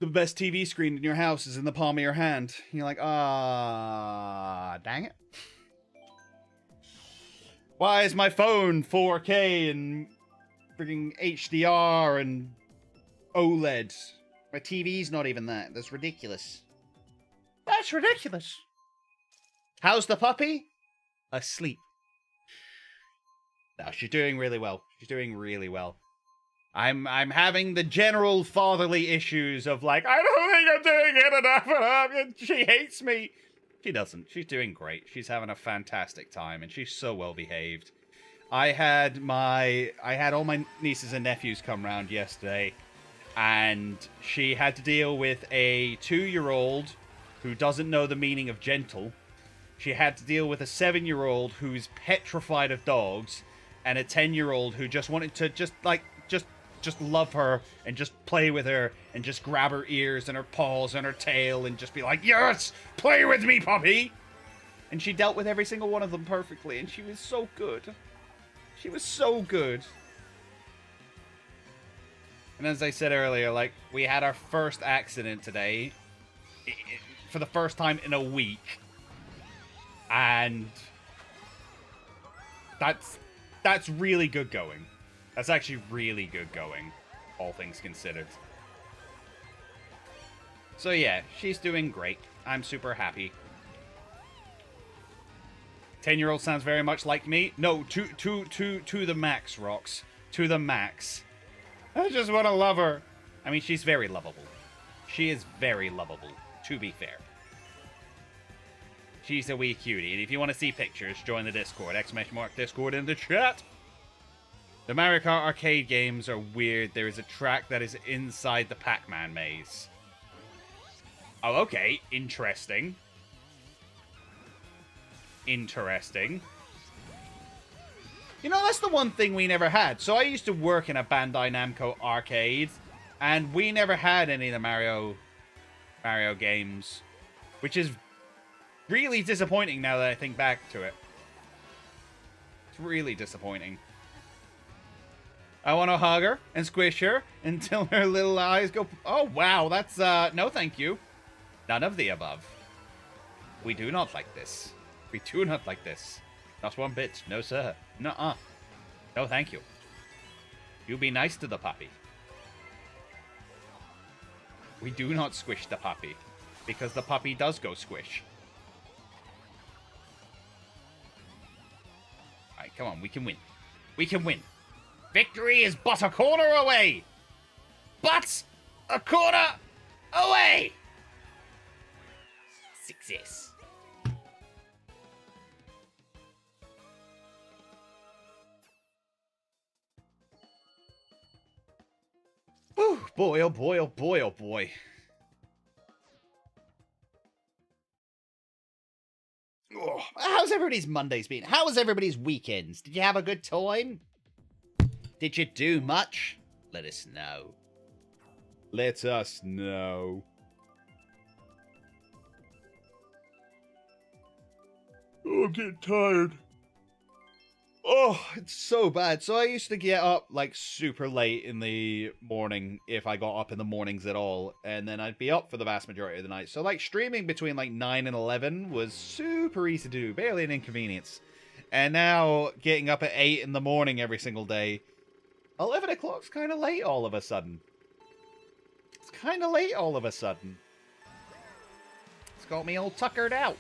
[SPEAKER 1] TV screen in your house is in the palm of your hand. You're like, ah, dang it. Why is my phone 4K and freaking HDR and OLED? My TV's not even that. That's ridiculous. That's ridiculous. How's the puppy? Asleep. No, she's doing really well. She's doing really well. I'm having the general fatherly issues of like, I don't think I'm doing it enough and she hates me. She doesn't. She's doing great. She's having a fantastic time and she's so well behaved. I had all my nieces and nephews come round yesterday and she had to deal with a 2-year-old who doesn't know the meaning of gentle. She had to deal with a 7-year-old who's petrified of dogs and a 10-year-old who just wanted to just love her and just play with her and just grab her ears and her paws and her tail and just be like, yes, play with me, puppy. And she dealt with every single one of them perfectly and she was so good. She was so good. And as I said earlier, like, we had our first accident today for the first time in a week. And that's really good going. That's actually really good going, all things considered. So yeah, she's doing great. I'm super happy. 10-year-old sounds very much like me. No, to the max, Rox. To the max. I just want to love her. I mean, she's very lovable. She is very lovable, to be fair. She's a wee cutie, and if you want to see pictures, join the Discord. !Discord in the chat. The Mario Kart arcade games are weird. There is a track that is inside the Pac-Man maze. Oh, okay. Interesting. Interesting. You know, that's the one thing we never had. So I used to work in a Bandai Namco arcade, and we never had any of the Mario games, which is really disappointing now that I think back to it. It's really disappointing. I want to hug her and squish her until her little eyes go... Oh, wow, that's, no thank you. None of the above. We do not like this. We do not like this. Not one bit. No, sir. Nuh-uh. No, thank you. You be nice to the puppy. We do not squish the puppy, because the puppy does go squish. Alright, come on, we can win. We can win. Victory is but a corner away! But a corner away! Success. Whew, boy, oh boy, oh boy, oh boy. Oh, how's everybody's Mondays been? How was everybody's weekends? Did you have a good time? Did you do much? Let us know. Let us know. Oh, I'm getting tired. Oh, it's so bad. So I used to get up like super late in the morning if I got up in the mornings at all, and then I'd be up for the vast majority of the night. So like streaming between like 9 and 11 was super easy to do, barely an inconvenience. And now getting up at 8 in the morning every single day, 11 o'clock's kind of late all of a sudden. It's kind of late all of a sudden. It's got me all tuckered out.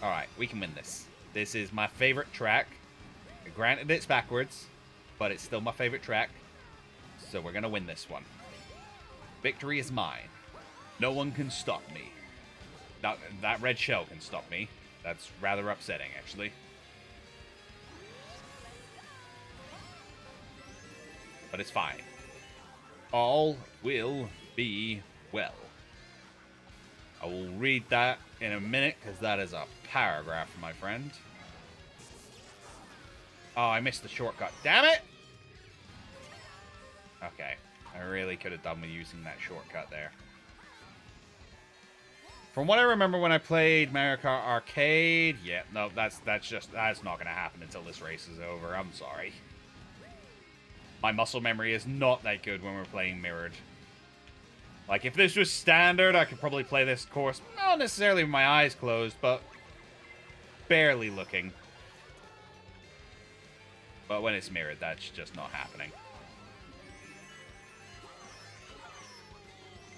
[SPEAKER 1] Alright, we can win this. This is my favorite track. Granted, it's backwards, but it's still my favorite track. So we're going to win this one. Victory is mine. No one can stop me. That red shell can stop me. That's rather upsetting, actually. But it's fine. All will be well. I will read that in a minute, because that is a paragraph, my friend. Oh, I missed the shortcut. Damn it! Okay. I really could have done with using that shortcut there. From what I remember when I played Mario Kart Arcade, yeah, no, that's not going to happen until this race is over. I'm sorry. My muscle memory is not that good when we're playing mirrored. Like, if this was standard, I could probably play this course, not necessarily with my eyes closed, but barely looking. But when it's mirrored, that's just not happening.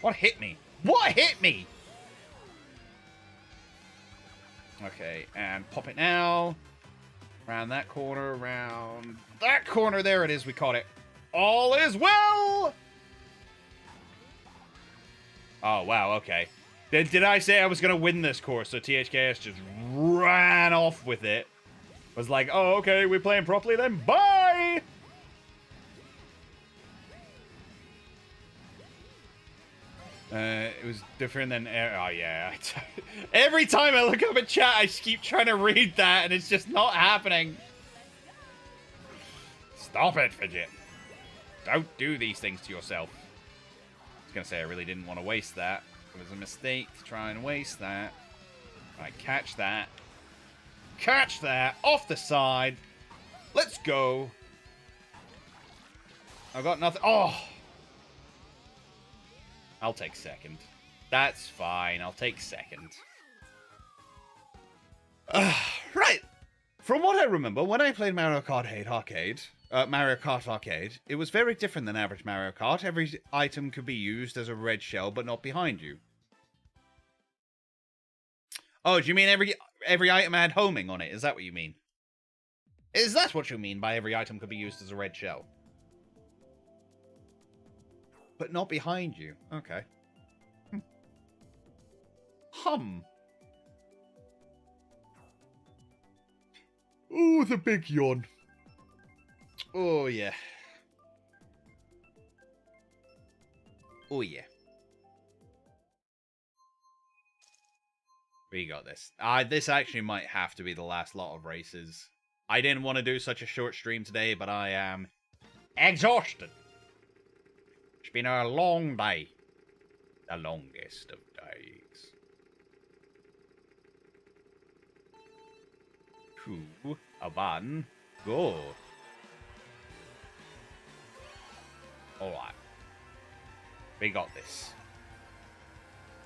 [SPEAKER 1] What hit me? What hit me? Okay, and pop it now. Around that corner, around that corner. There it is, we caught it. All is well! Oh, wow, okay. Did I say I was going to win this course? So THKS just ran off with it. Was like, oh, okay, we're playing properly then? Bye! It was different than... Oh, yeah. Every time I look up at chat, I just keep trying to read that, and it's just not happening. Stop it, Fidget. Don't do these things to yourself. I was going to say I really didn't want to waste that. It was a mistake to try and waste that. Right, catch that. Catch that! Off the side. Let's go. I've got nothing. Oh! I'll take second. That's fine. I'll take second. Right. From what I remember, when I played Mario Kart Arcade, it was very different than average Mario Kart. Every item could be used as a red shell, but not behind you. Oh, do you mean every item had homing on it? Is that what you mean? Is that what you mean by every item could be used as a red shell? But not behind you. Okay. Ooh, the big yawn. Oh, yeah. Oh, yeah. We got this. This actually might have to be the last lot of races. I didn't want to do such a short stream today, but I am exhausted. It's been a long day. The longest of days. 2, 1, go. Alright. We got this.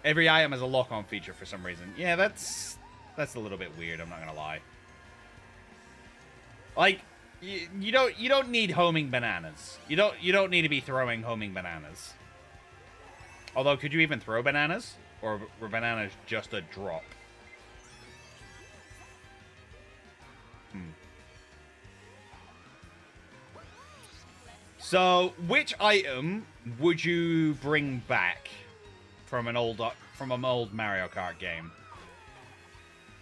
[SPEAKER 1] Every item has a lock-on feature for some reason. Yeah, that's a little bit weird, I'm not gonna lie. Like, you don't need homing bananas. You don't need to be throwing homing bananas. Although, could you even throw bananas? Or were bananas just a drop? So, which item would you bring back from an old Mario Kart game?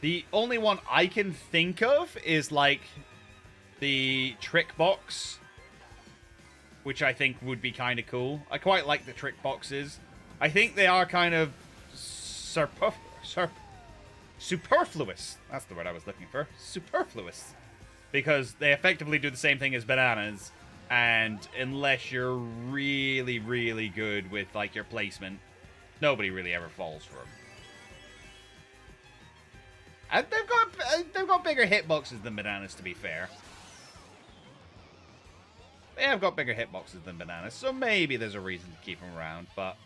[SPEAKER 1] The only one I can think of is like the trick box, which I think would be kind of cool. I quite like the trick boxes. I think they are kind of superfluous. That's the word I was looking for. Superfluous. Because they effectively do the same thing as bananas. And unless you're really, really good with, like, your placement, nobody really ever falls for them. And they've got bigger hitboxes than bananas, to be fair. They have got bigger hitboxes than bananas, so maybe there's a reason to keep them around, but...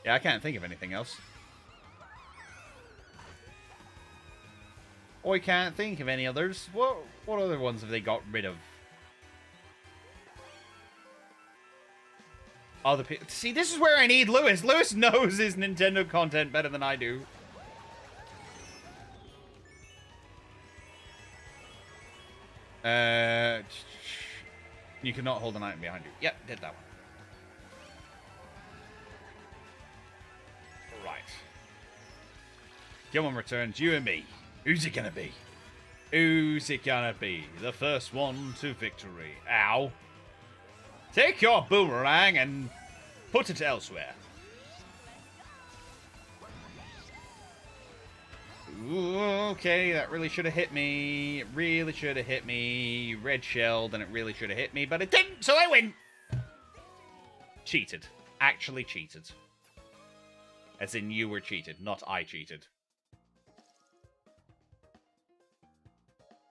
[SPEAKER 1] yeah, I can't think of anything else. I can't think of any others. What other ones have they got rid of? Other people. See, this is where I need Lewis. Lewis knows his Nintendo content better than I do. You cannot hold an item behind you. Yep, did that one. Right. Come on, Returns, you and me. Who's it gonna be? Who's it gonna be? The first one to victory. Ow. Take your boomerang and put it elsewhere. Ooh, okay, that really should have hit me. It really should have hit me. Red shelled, and it really should have hit me, but it didn't, so I win. Cheated. Actually cheated. As in, you were cheated, not I cheated.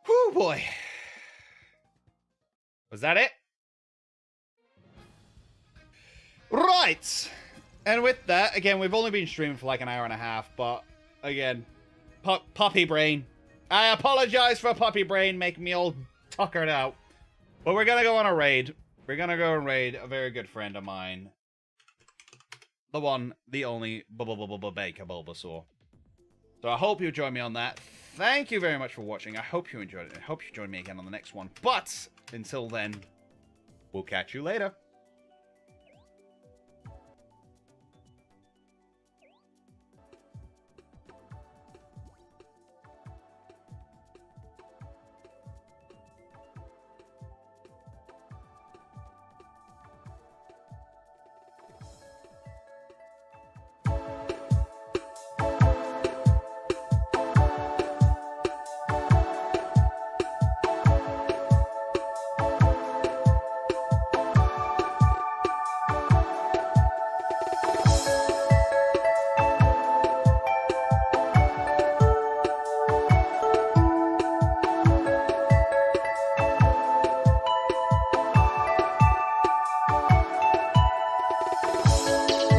[SPEAKER 1] Whew, boy. Was that it? Right. And with that, again, we've only been streaming for like an hour and a half, but again, puppy brain. I apologize for puppy brain making me all tuckered out. But we're going to go on a raid. We're going to go and raid a very good friend of mine. The one, the only, Baker Bulbasaur. So I hope you join me on that. Thank you very much for watching. I hope you enjoyed it. I hope you join me again on the next one. But until then, we'll catch you later.